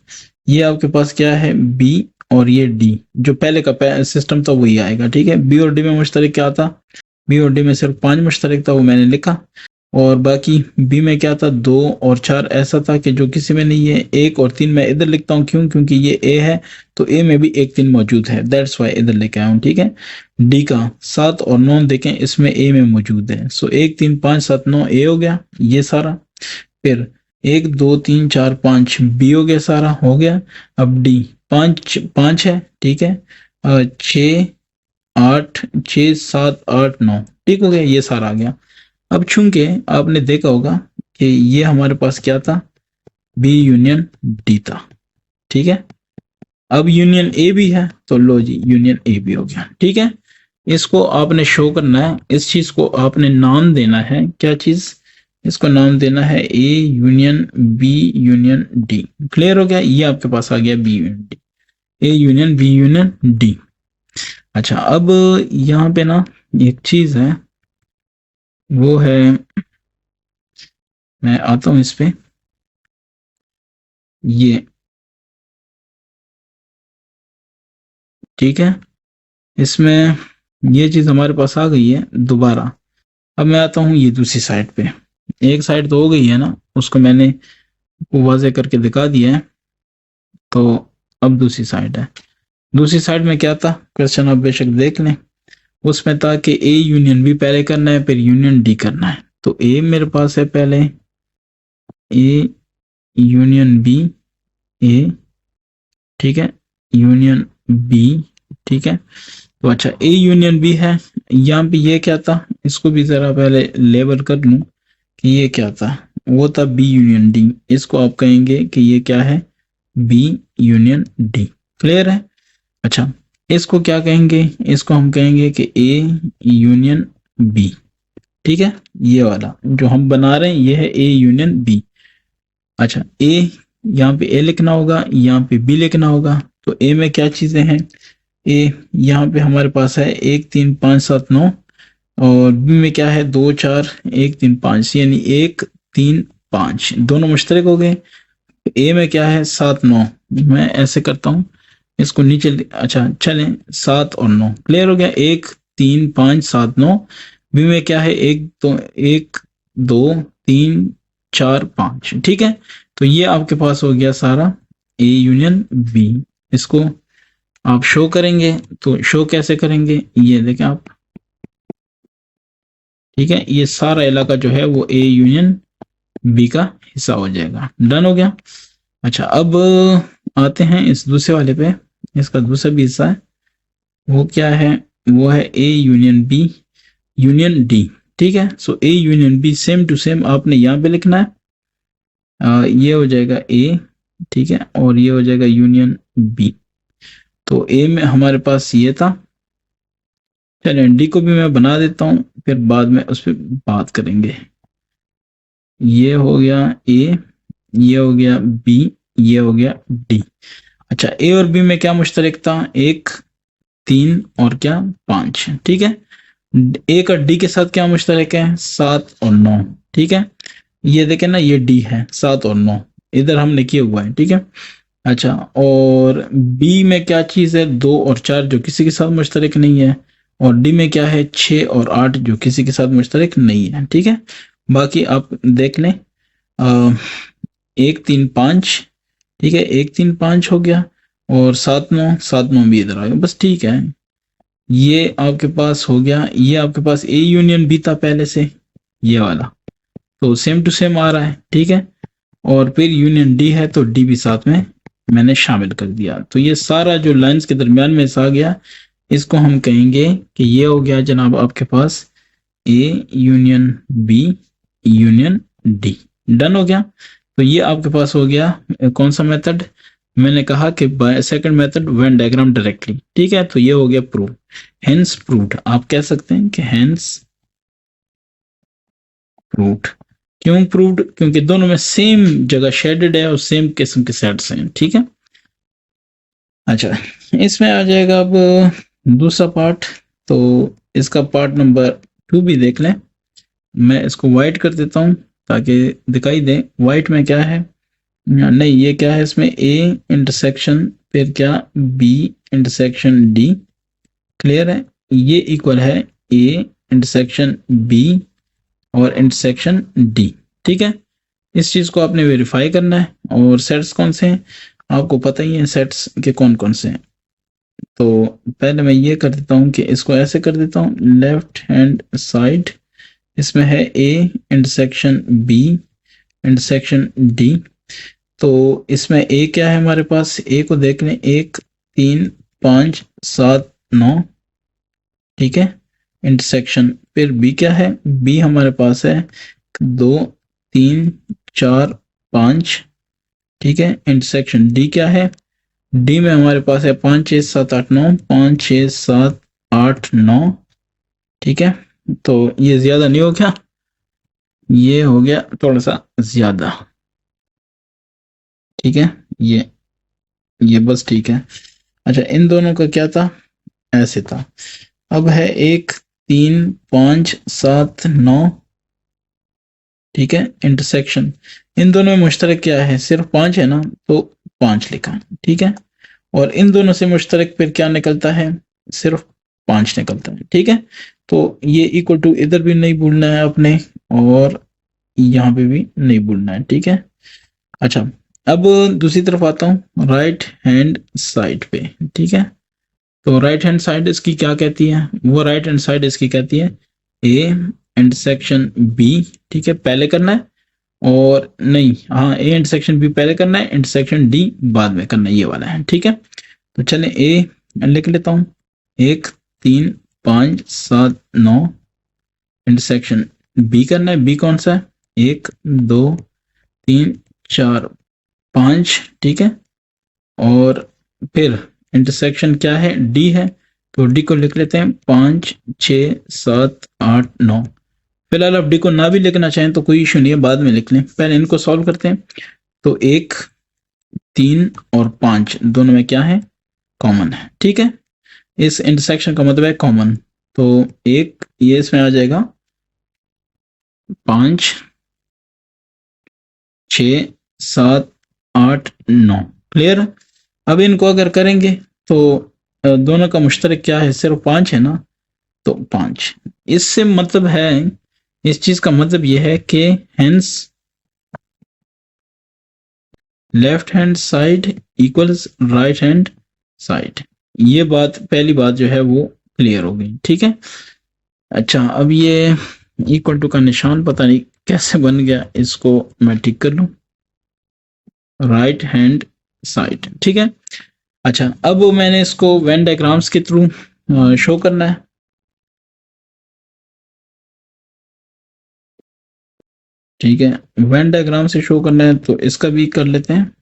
ये आपके पास क्या है बी और ये डी, जो पहले का सिस्टम था वही आएगा, ठीक है। बी और डी में मुश्तरक क्या था? बी और डी में सिर्फ 5 मुश्तरक था, वो मैंने लिखा। और बाकी बी में क्या था? 2 और 4 ऐसा था कि जो किसी में नहीं है। 1 और 3 मैं इधर लिखता हूँ, क्यों? क्योंकि ये ए है, तो ए में भी 1 3 मौजूद है, दैट्स वाई इधर लेके आया हूँ, ठीक है। डी का 7 और 9 देखें, इसमें ए में मौजूद है। सो 1 3 5 7 9 ए हो गया ये सारा। फिर 1 2 3 4 5 बी हो गया, सारा हो गया। अब डी 5 5 है, ठीक है। 6 8 6 7 8 9 ठीक हो गया, ये सारा आ गया। अब चूंकि आपने देखा होगा कि ये हमारे पास क्या था? बी यूनियन डी था, ठीक है। अब यूनियन ए भी है, तो लो जी यूनियन ए भी हो गया, ठीक है। इसको आपने शो करना है, इस चीज को आपने नाम देना है। क्या चीज? इसको नाम देना है A union B union D. Clear हो गया? ये आपके पास आ गया B union D, A union B union D. अच्छा अब यहाँ पे ना एक चीज है, वो है, मैं आता हूं इस पे, ये ठीक है। इसमें ये चीज हमारे पास आ गई है दोबारा। अब मैं आता हूँ ये दूसरी साइड पे। एक साइड तो हो गई है ना, उसको मैंने वाजे करके दिखा दिया है। तो अब दूसरी साइड है। दूसरी साइड में क्या था क्वेश्चन, आप बेशक देख लें। उसमें था कि ए यूनियन बी पहले करना है, फिर यूनियन डी करना है। तो ए मेरे पास है पहले, ए यूनियन बी, ए ठीक है, यूनियन बी, ठीक है। तो अच्छा ए यूनियन बी है। यहाँ पे ये क्या था? इसको भी जरा पहले लेबल कर लूं कि ये क्या था। वो था बी यूनियन डी। इसको आप कहेंगे कि ये क्या है? B union D. क्लियर है? अच्छा इसको क्या कहेंगे? इसको हम कहेंगे कि ए यूनियन बी, ठीक है। ये वाला जो हम बना रहे हैं ये है ए यूनियन बी। अच्छा ए, यहाँ पे ए लिखना होगा, यहाँ पे बी लिखना होगा। तो ए में क्या चीजें हैं? ए यहाँ पे हमारे पास है 1 3 5 7 9, और बी में क्या है? 2 4 1 3 5, यानी 1 3 5 दोनों मुश्तरक हो गए। ए में क्या है? 7 9। मैं ऐसे करता हूँ इसको नीचे, अच्छा चलें 7 और 9 क्लियर हो गया। 1 3 5 7 9। बी में क्या है? 1 तो 1 2 3 4 5, ठीक है। तो ये आपके पास हो गया सारा ए यूनियन बी। इसको आप शो करेंगे, तो शो कैसे करेंगे? ये देखें आप, ठीक है। ये सारा इलाका जो है वो ए यूनियन बी का हिस्सा हो जाएगा। डन हो गया। अच्छा अब आते हैं इस दूसरे वाले पे। इसका दूसरा भी हिस्सा है, वो क्या है? वो है A union B union D, ठीक है। So A union B same to same आपने यहाँ पे लिखना है। ये हो जाएगा ए, ठीक है, और ये हो जाएगा यूनियन बी। तो ए में हमारे पास ये था। चलिए डी को भी मैं बना देता हूँ, फिर बाद में उस पर बात करेंगे। ये हो गया ए, ये हो गया बी, ये हो गया डी। अच्छा ए और बी में क्या मुश्तरक था? 1 3 और क्या 5, ठीक है। ए का डी के साथ क्या मुश्तरक है? 7 और 9, ठीक है। ये देखें ना, ये डी है 7 और 9 इधर हमने किया हुआ है, ठीक है। अच्छा और बी में क्या चीज है? 2 और 4 जो किसी के साथ मुश्तरक नहीं है। और डी में क्या है? 6 और 8 जो किसी के साथ मुश्तरक नहीं है, ठीक है। बाकी आप देख लें 1 3 5, ठीक है, 1 3 5 हो गया, और 7 9 भी इधर आ गया, बस ठीक है। ये आपके पास हो गया, ये आपके पास ए यूनियन बी था पहले से, ये वाला, तो सेम टू सेम आ रहा है, ठीक है। और फिर यूनियन डी है तो डी भी साथ में मैंने शामिल कर दिया, तो ये सारा जो लाइंस के दरमियान में आ गया, इसको हम कहेंगे कि ये हो गया जनाब आपके पास A union B union D. Done हो गया। तो ये आपके पास हो गया कौन सा मेथड, मैंने कहा कि second method Venn diagram directly, ठीक है। तो ये हो गया प्रूव, हेंस प्रूव्ड, आप कह सकते हैं कि हेंस प्रूव्ड। क्यों प्रूव्ड, क्योंकि दोनों में सेम जगह शेडेड है और सेम किस्म के सेट्स हैं, ठीक है। अच्छा, इसमें आ जाएगा अब दूसरा पार्ट, तो इसका पार्ट नंबर 2 भी देख लें। मैं इसको वाइट कर देता हूं ताकि दिखाई दे। वाइट में क्या है, नहीं ये क्या है, इसमें ए इंटरसेक्शन फिर क्या बी इंटरसेक्शन डी, क्लियर है। ये इक्वल है ए इंटरसेक्शन बी और इंटरसेक्शन डी, ठीक है। इस चीज को आपने वेरीफाई करना है। और सेट्स कौन से हैं आपको पता ही है, सेट्स के कौन कौन से हैं। तो पहले मैं ये कर देता हूँ कि इसको ऐसे कर देता हूँ, लेफ्ट हैंड साइड, इसमें है A intersection B intersection D. तो इसमें ए क्या है हमारे पास, ए को देख लें, 1 3 5 7 9, ठीक है, इंटरसेक्शन। फिर बी क्या है, बी हमारे पास है 2 3 4 5, ठीक है। इंटरसेक्शन डी क्या है, डी में हमारे पास है 5 6 7 8 9, 5 6 7 8 9, ठीक है। तो ये ज्यादा नहीं हो गया, ये हो गया थोड़ा सा ज्यादा, ठीक है। ये बस ठीक है। अच्छा, इन दोनों का क्या था, ऐसे था। अब है 1 3 5 7 9, ठीक है, इंटरसेक्शन। इन दोनों में मुश्तरक क्या है, सिर्फ 5 है ना, तो 5 लिखा, ठीक है। और इन दोनों से मुश्तरक फिर क्या निकलता है, सिर्फ 5 निकलता है, ठीक है। तो ये इक्वल टू इधर भी नहीं भूलना है अपने, और यहाँ पे भी नहीं भूलना है, ठीक है। अच्छा, अब दूसरी तरफ आता हूँ, राइट हैंड साइड पे, ठीक है। तो राइट हैंड साइड इसकी क्या कहती है, वो राइट हैंड साइड इसकी कहती है ए इंटरसेक्शन बी, ठीक है, पहले करना है। और नहीं, हाँ, ए इंटरसेक्शन बी पहले करना है, इंटरसेक्शन डी बाद में करना है, ये वाला है, ठीक है। तो चले ए लिख लेता हूँ, 1 3 5 7 9, इंटरसेक्शन बी करना है, बी कौन सा है, 1 2 3 4 5, ठीक है। और फिर इंटरसेक्शन क्या है, डी है, तो डी को लिख लेते हैं 5 6 7 8 9। फिलहाल आप डी को ना भी लिखना चाहें तो कोई इशू नहीं है, बाद में लिख लें। पहले इनको सॉल्व करते हैं। तो 1 3 और 5 दोनों में क्या है, कॉमन है, ठीक है। इस इंटरसेक्शन का मतलब है कॉमन। तो एक ये इसमें आ जाएगा 5 6 7 8 9, क्लियर। अब इनको अगर करेंगे तो दोनों का मुश्तरक क्या है, सिर्फ 5 है ना, तो 5। इससे मतलब है, इस चीज का मतलब यह है कि hence left hand side equals right hand side. ये बात, पहली बात जो है वो क्लियर हो गई, ठीक है। अच्छा, अब ये इक्वल टू का निशान पता नहीं कैसे बन गया, इसको मैं ठीक कर लूं, राइट हैंड साइड, ठीक है। अच्छा, अब मैंने इसको वेन डायग्राम्स के थ्रू शो करना है, ठीक है। वेन डायग्राम से शो करना है तो इसका भी कर लेते हैं।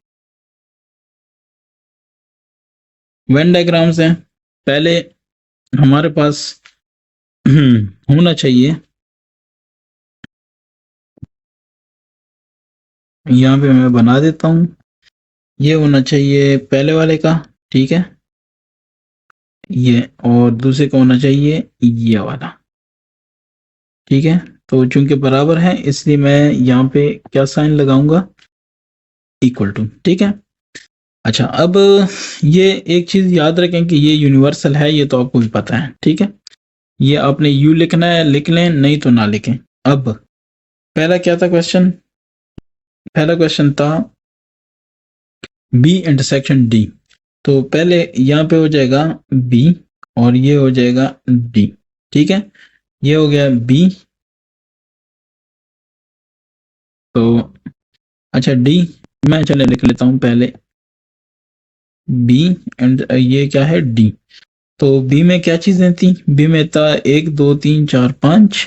वेन डायग्राम्स हैं, पहले हमारे पास होना चाहिए, यहाँ पे मैं बना देता हूँ, ये होना चाहिए पहले वाले का, ठीक है, ये, और दूसरे का होना चाहिए ये वाला, ठीक है। तो चूंकि बराबर है इसलिए मैं यहाँ पे क्या साइन लगाऊंगा, इक्वल टू, ठीक है। अच्छा, अब ये एक चीज याद रखें कि ये यूनिवर्सल है, ये तो आपको भी पता है, ठीक है। ये आपने यू लिखना है, लिख लें, नहीं तो ना लिखें। अब पहला क्या था क्वेश्चन, पहला क्वेश्चन था बी इंटरसेक्शन डी। तो पहले यहाँ पे हो जाएगा बी, और ये हो जाएगा डी। ठीक है, ये हो गया बी। तो अच्छा डी मैं चले लिख लेता हूँ पहले बी एंड ये क्या है डी। तो बी में क्या चीजें थी? बी में था 1 2 3 4 5,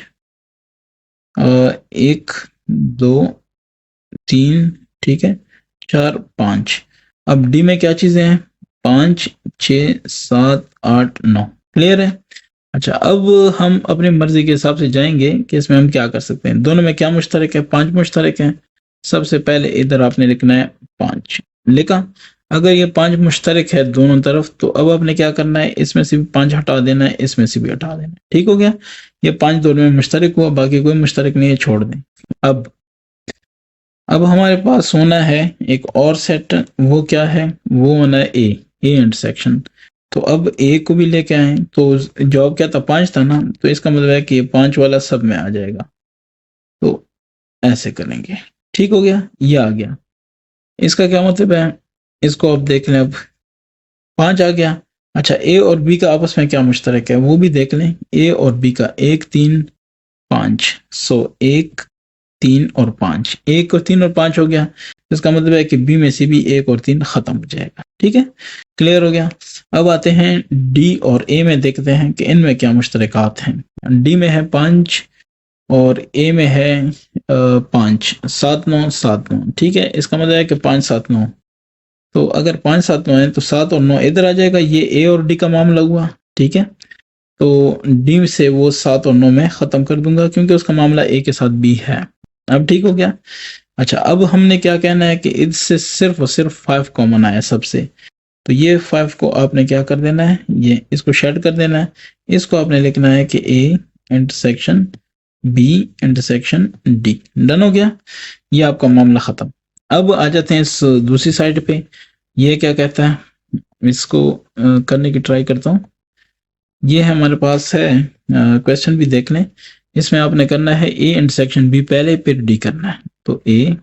1 2 3, ठीक है, 4 5। अब डी में क्या चीजें हैं? 5 6 7 8 9। क्लियर है? अच्छा अब हम अपनी मर्जी के हिसाब से जाएंगे कि इसमें हम क्या कर सकते हैं। दोनों में क्या मुश्तरक है? 5 मुश्तरक है। सबसे पहले इधर आपने लिखना है 5। लिखा? अगर ये 5 मुश्तरक है दोनों तरफ, तो अब आपने क्या करना है, इसमें से भी 5 हटा देना है, इसमें से भी हटा देना है। ठीक हो गया? ये 5 दोनों में मुश्तरक हुआ, बाकी कोई मुश्तरक नहीं है, छोड़ दें। अब हमारे पास होना है एक और सेट। वो क्या है? वो होना है ए इंटरसेक्शन। तो अब ए को भी लेके आए, तो जवाब क्या था? 5 था ना, तो इसका मतलब है कि ये 5 वाला सब में आ जाएगा। तो ऐसे करेंगे। ठीक हो गया? ये आ गया। इसका क्या मतलब है? इसको अब देख लें। अब 5 आ गया। अच्छा ए और बी का आपस में क्या मुश्तरक है वो भी देख लें। ए और बी का 1 3 5, सो 1 3 और 5, 1 और 3 और 5 हो गया। इसका मतलब है कि बी में से भी 1 और 3 खत्म हो जाएगा। ठीक है, क्लियर हो गया। अब आते हैं डी और ए में, देखते हैं कि इनमें क्या मुश्तरकात हैं। डी में है 5 और ए में है 5, 7 9 7 9। ठीक है, इसका मतलब है कि 5 7 9। तो अगर 5 7 9 है तो 7 और 9 इधर आ जाएगा। ये ए और डी का मामला हुआ। ठीक है, तो डी से वो 7 और 9 में खत्म कर दूंगा क्योंकि उसका मामला ए के साथ बी है। अब ठीक हो गया। अच्छा अब हमने क्या कहना है कि इससे सिर्फ और सिर्फ 5 कॉमन आया सबसे। तो ये 5 को आपने क्या कर देना है, ये इसको शेड कर देना है। इसको आपने लिखना है कि A intersection B intersection D. Done हो गया, ये आपका मामला खत्म। अब आ जाते हैं इस दूसरी साइड पे। ये क्या कहता है, इसको करने की ट्राई करता हूँ। ये हमारे पास है, क्वेश्चन भी देख लें। इसमें आपने करना है ए इंटरसेक्शन बी पहले, फिर डी करना है। तो ए,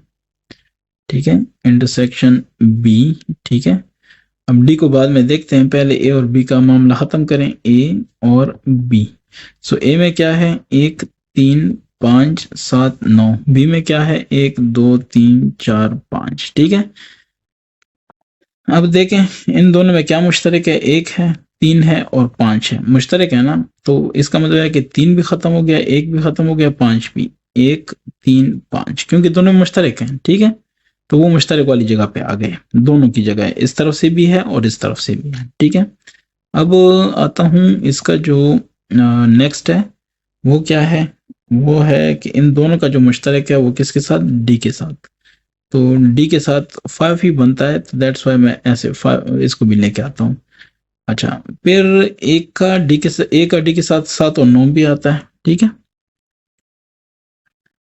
ठीक है, इंटरसेक्शन बी। ठीक है, अब डी को बाद में देखते हैं, पहले ए और बी का मामला खत्म करें। ए और बी, सो ए में क्या है? 1 3 5 7 9। बी में क्या है? 1 2 3 4 5। ठीक है, अब देखें इन दोनों में क्या मुश्तरक है? 1 है, 3 है और 5 है। मुश्तरक है ना, तो इसका मतलब है कि 3 भी खत्म हो गया, 1 भी खत्म हो गया, 5 भी। 1 3 5, क्योंकि दोनों में मुश्तरक है। ठीक है, तो वो मुश्तरक वाली जगह पे आ गए। दोनों की जगह इस तरफ से भी है और इस तरफ से भी है। ठीक है, अब आता हूँ इसका जो नेक्स्ट है वो क्या है? वो है कि इन दोनों का जो मुश्तरक है वो किसके साथ? डी के साथ। तो डी के साथ 5 ही बनता है, तो दैट्स वाई मैं ऐसे 5 इसको भी लेके आता हूँ। अच्छा फिर एक का डी के साथ, ए का डी के साथ 7 और 9 भी आता है। ठीक है,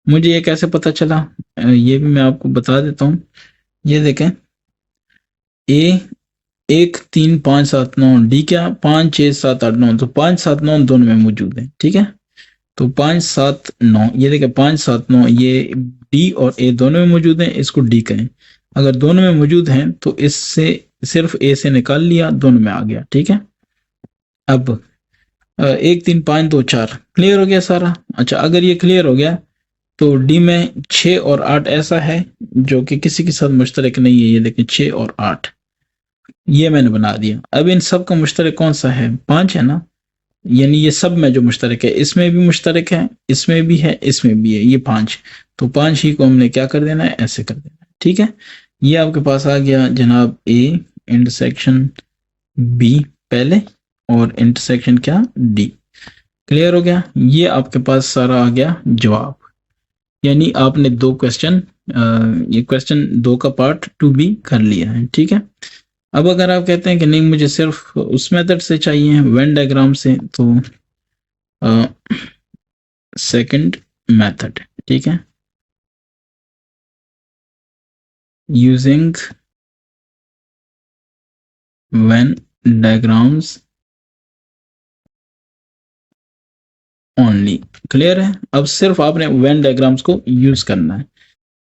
मुझे ये कैसे पता चला ये भी मैं आपको बता देता हूँ। ये देखें, ए 1 3 5 7 9, डी क्या? 5 6 7 8 9। तो 5 7 9 दोनों में मौजूद है। ठीक है, तो 5 7 9, ये देखें 5 7 9 ये डी और ए दोनों में मौजूद है। इसको डी कहें। अगर दोनों में मौजूद हैं तो इससे सिर्फ ए से निकाल लिया, दोनों में आ गया। ठीक है, अब 1 3 5 2 4 क्लियर हो गया सारा। अच्छा अगर ये क्लियर हो गया तो डी में 6 और 8 ऐसा है जो कि किसी के साथ मुश्तरक नहीं है। ये देखें 6 और 8 ये मैंने बना दिया। अब इन सब का मुश्तरक कौन सा है? 5 है ना, यानी ये सब में जो मुश्तरक है, इसमें भी मुश्तरक है, इसमें भी है, इसमें भी है, ये 5। तो 5 ही को हमने क्या कर देना है? ऐसे कर देना है। ठीक है, ये आपके पास आ गया जनाब ए इंटरसेक्शन बी पहले और इंटरसेक्शन क्या? डी। क्लियर हो गया? ये आपके पास सारा आ गया जवाब। यानी आपने दो क्वेश्चन, ये क्वेश्चन 2 का पार्ट 2 भी कर लिया है। ठीक है, अब अगर आप कहते हैं कि नहीं मुझे सिर्फ उस मेथड से चाहिए, वेन डायग्राम से, तो सेकंड मेथड। ठीक है, using Venn diagrams only. Clear है? अब सिर्फ आपने वेन डायग्राम्स को यूज करना है।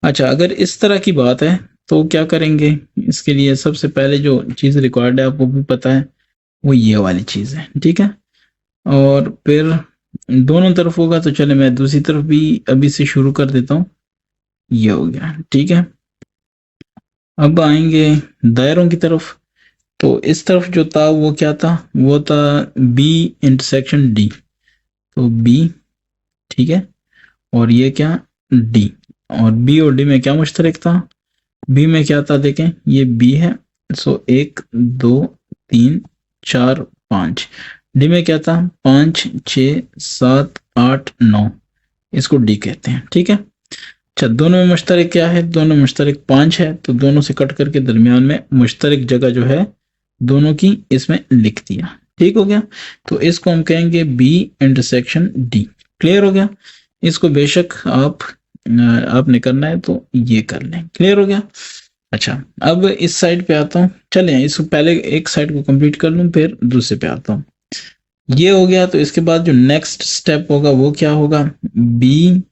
अच्छा अगर इस तरह की बात है तो क्या करेंगे? इसके लिए सबसे पहले जो चीज रिक्वायर्ड है आपको भी पता है, वो ये वाली चीज है, ठीक है। और फिर दोनों तरफ होगा तो चले मैं दूसरी तरफ भी अभी से शुरू कर देता हूँ। ये हो गया, ठीक है। अब आएंगे दायरों की तरफ। तो इस तरफ जो था वो क्या था, वो था बी इंटरसेक्शन डी। तो बी, ठीक है, और ये क्या, डी। और बी और डी में क्या मुश्तरक था, बी में क्या था देखें, ये बी है, सो 1 2 3 4 5। डी में क्या था, 5 6 7 8 9, इसको डी कहते हैं, ठीक है। अच्छा, दोनों में मुश्तरक क्या है, दोनों में मुश्तरक 5 है, तो दोनों से कट करके दरमियान में मुश्तरक जगह जो है दोनों की इसमें लिख दिया, ठीक हो गया। तो इसको हम कहेंगे बी इंटरसेक्शन डी। क्लियर हो गया। इसको बेशक आपने करना है तो ये कर लें। क्लियर हो गया। अच्छा, अब इस साइड पे आता हूँ। चलें इसको पहले एक साइड को कंप्लीट कर लूँ, फिर दूसरे पे आता हूँ। ये हो गया, तो इसके बाद जो नेक्स्ट स्टेप होगा वो क्या होगा, बी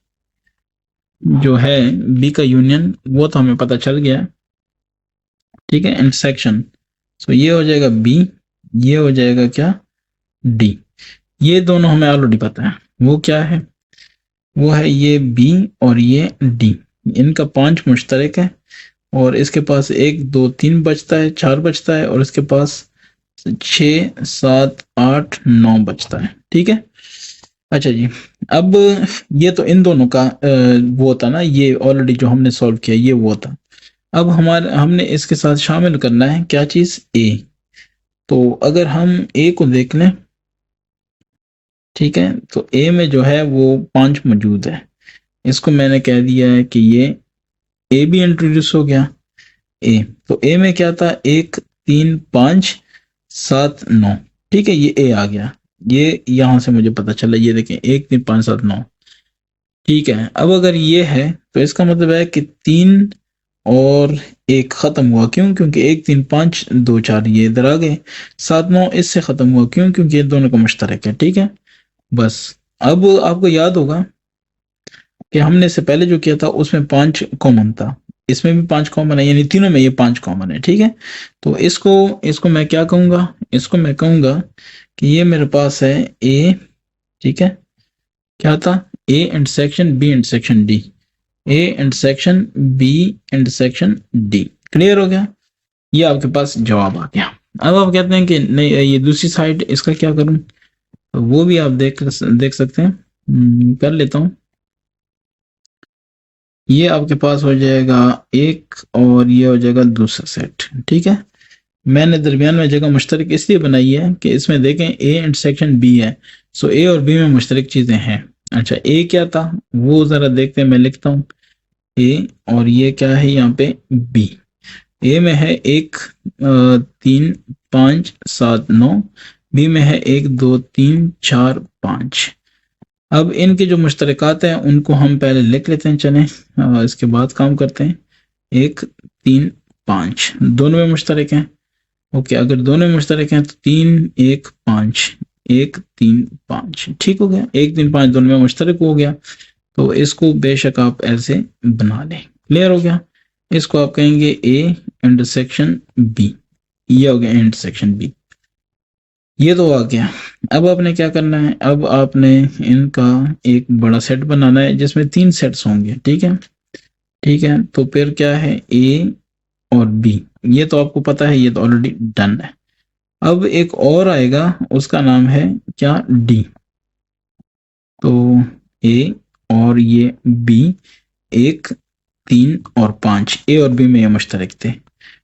जो है, बी का यूनियन वो तो हमें पता चल गया, ठीक है, इंटरसेक्शन। सो ये हो जाएगा बी, ये हो जाएगा क्या, डी। ये दोनों हमें ऑलरेडी पता है, वो क्या है, वो है ये बी और ये डी। इनका 5 मुश्तरक है, और इसके पास 1 2 3 बचता है, 4 बचता है, और इसके पास 6 7 8 9 बचता है, ठीक है। अच्छा जी, अब ये तो इन दोनों का वो था ना, ये ऑलरेडी जो हमने सॉल्व किया ये वो था। अब हमने इसके साथ शामिल करना है क्या चीज, ए। तो अगर हम ए को देख लें, ठीक है, तो ए में जो है वो 5 मौजूद है। इसको मैंने कह दिया है कि ये ए भी इंट्रोड्यूस हो गया। ए, तो ए में क्या था, 1 3 5 7 9, ठीक है, ये ए आ गया। ये यहां से मुझे पता चला, ये देखें 1 3 5 7 9, ठीक है। अब अगर ये है तो इसका मतलब है कि 3 और 1 खत्म हुआ, क्यों, क्योंकि 1 3 5 2 4 ये इधर आ गए। 7 9 इससे खत्म हुआ, क्यों, क्योंकि ये दोनों का मुश्तरक है, ठीक है। बस अब आपको याद होगा कि हमने इससे पहले जो किया था उसमें 5 कॉमन था, इसमें भी 5 कॉमन है, यानी तीनों में ये 5 कॉमन है, ठीक है। तो इसको इसको मैं क्या कहूंगा, इसको मैं कहूंगा कि ये मेरे पास है ए, ठीक है, क्या था, A intersection B intersection D, A intersection B intersection D. Clear हो गया, ये आपके पास जवाब आ गया। अब आप कहते हैं कि नहीं ये दूसरी साइड इसका क्या करूं, तो वो भी आप देख सकते हैं। कर लेता हूं। ये आपके पास हो जाएगा एक, और ये हो जाएगा दूसरा सेट, ठीक है। मैंने दरमियान में जगह मुश्तरक इसलिए बनाई है कि इसमें देखें ए इंटरसेक्शन बी है, सो ए और बी में मुश्तरक चीजें हैं। अच्छा, ए क्या था वो जरा देखते हैं, मैं लिखता हूँ ए, और ये क्या है यहाँ पे बी। ए में है 1 3 5 7 9, बी में है 1 2 3 4 5। अब इनके जो मुश्तरकात हैं उनको हम पहले लिख लेते हैं, चलें इसके बाद काम करते हैं। 1 3 5 दोनों में मुश्तरक हैं। ओके, अगर दोनों में मुश्तरक हैं तो 3 1 5, 1 3 5, ठीक हो गया। 1 3 5 दोनों में मुश्तरक हो गया, तो इसको बेशक आप ऐसे बना लें। क्लियर हो गया। इसको आप कहेंगे ए इंटरसेक्शन बी, ये हो गया इंटरसेक्शन बी। ये तो आ गया। अब आपने क्या करना है, अब आपने इनका एक बड़ा सेट बनाना है जिसमें 3 सेट्स होंगे, ठीक है, ठीक है। तो फिर क्या है, ए और बी, ये तो आपको पता है, ये तो ऑलरेडी डन है। अब एक और आएगा, उसका नाम है क्या, डी। तो ए और ये बी, 1 3 और 5, ए और बी में ये मुश्तरक थे,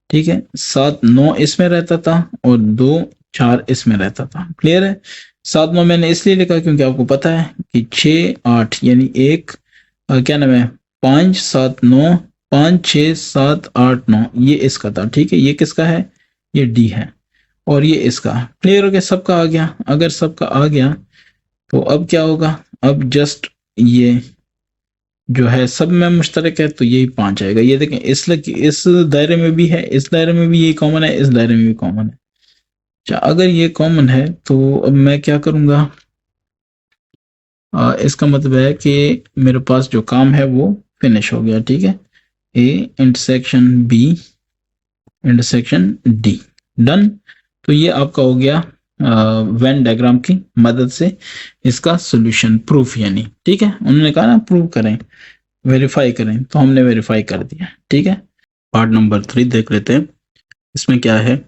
ठीक है। 7 9 इसमें रहता था, और 2 4 इसमें रहता था। क्लियर है। 7 9 मैंने इसलिए लिखा क्योंकि आपको पता है कि 6 8 यानी एक क्या नाम है, 5 7 9, 5 6 7 8 9, ये इसका था, ठीक है। ये किसका है, ये डी है, और ये इसका। क्लियर हो गया, सबका आ गया। अगर सबका आ गया तो अब क्या होगा, अब जस्ट ये जो है सब में मुश्तरक है, तो यही 5 आएगा। ये देखें, इस दायरे में भी है, इस दायरे में भी यही कॉमन है, इस दायरे में भी कॉमन है। अच्छा, अगर ये कॉमन है तो अब मैं क्या करूंगा, इसका मतलब है कि मेरे पास जो काम है वो फिनिश हो गया, ठीक है। A intersection B intersection D, done. तो ये आपका हो गया वेन डायग्राम की मदद से इसका सोल्यूशन प्रूफ यानी, ठीक है। उन्होंने कहा ना प्रूव करें, वेरीफाई करें, तो हमने वेरीफाई कर दिया, ठीक है। पार्ट नंबर 3 देख लेते हैं। इसमें क्या है,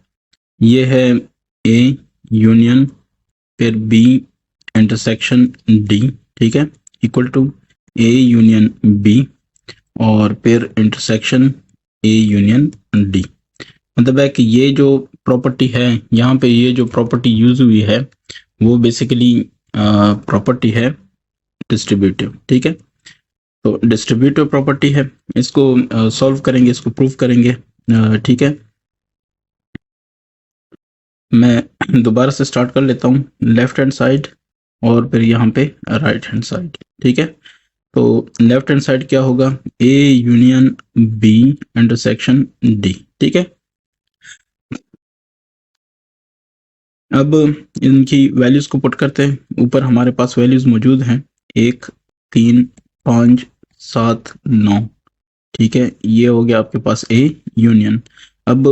ये है ए यूनियन फिर बी इंटरसेक्शन डी, ठीक है, equal to A union B और फिर इंटरसेक्शन ए यूनियन डी। मतलब है कि ये जो प्रॉपर्टी है, यहाँ पे ये जो प्रॉपर्टी यूज हुई है वो बेसिकली प्रॉपर्टी है डिस्ट्रीब्यूटिव, ठीक है। तो डिस्ट्रीब्यूटिव प्रॉपर्टी है, इसको सॉल्व करेंगे, इसको प्रूव करेंगे, ठीक है। मैं दोबारा से स्टार्ट कर लेता हूँ, लेफ्ट हैंड साइड और फिर यहाँ पे राइट हैंड साइड, ठीक है। तो लेफ्ट हैंड साइड क्या होगा, A union B intersection D, ठीक है। अब इनकी वैल्यूज को पुट करते हैं, ऊपर हमारे पास वैल्यूज मौजूद हैं 1 3 5 7 9, ठीक है। ये हो गया आपके पास ए यूनियन। अब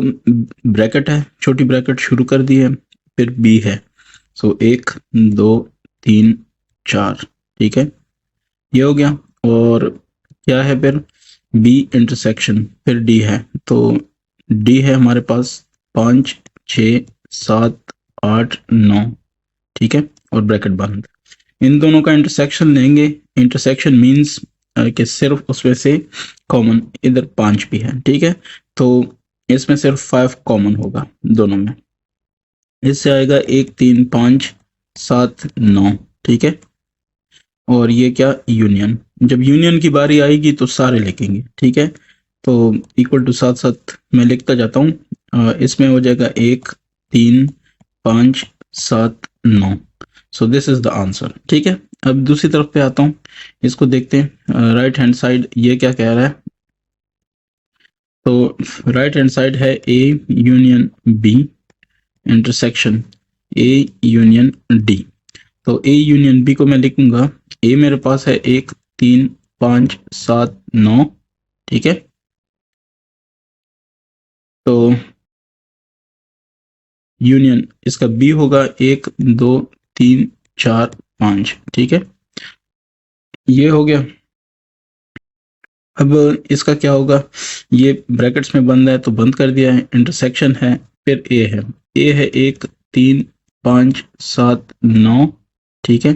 ब्रैकेट है, छोटी ब्रैकेट शुरू कर दी है, फिर बी है, सो 1 2 3 4, ठीक है, ये हो गया। और क्या है फिर, बी इंटरसेक्शन, फिर डी है, तो डी है हमारे पास 5 6 7 8 9, ठीक है, और ब्रैकेट बंद। इन दोनों का इंटरसेक्शन लेंगे, इंटरसेक्शन मींस कि सिर्फ उसमें से कॉमन, इधर 5 भी है, ठीक है, तो इसमें सिर्फ 5 कॉमन होगा दोनों में। इससे आएगा 1 3 5 7 9, ठीक है। और ये क्या, यूनियन। जब यूनियन की बारी आएगी तो सारे लिखेंगे, ठीक है। तो इक्वल टू साथ साथ मैं लिखता जाता हूँ, इसमें हो जाएगा 1 3 5 7 9, सो दिस इज द आंसर, ठीक है। अब दूसरी तरफ पे आता हूँ, इसको देखते हैं। राइट हैंड साइड ये क्या कह रहा है, तो राइट हैंड साइड है A union B intersection A union D. तो ए यूनियन बी को मैं लिखूंगा, ए मेरे पास है 1 3 5 7 9, ठीक है। तो यूनियन इसका बी होगा 1 2 3 4 5, ठीक है, ये हो गया। अब इसका क्या होगा, ये ब्रैकेट्स में बंद है तो बंद कर दिया है, इंटरसेक्शन है, फिर ए है 1 3 5 7 9, ठीक है,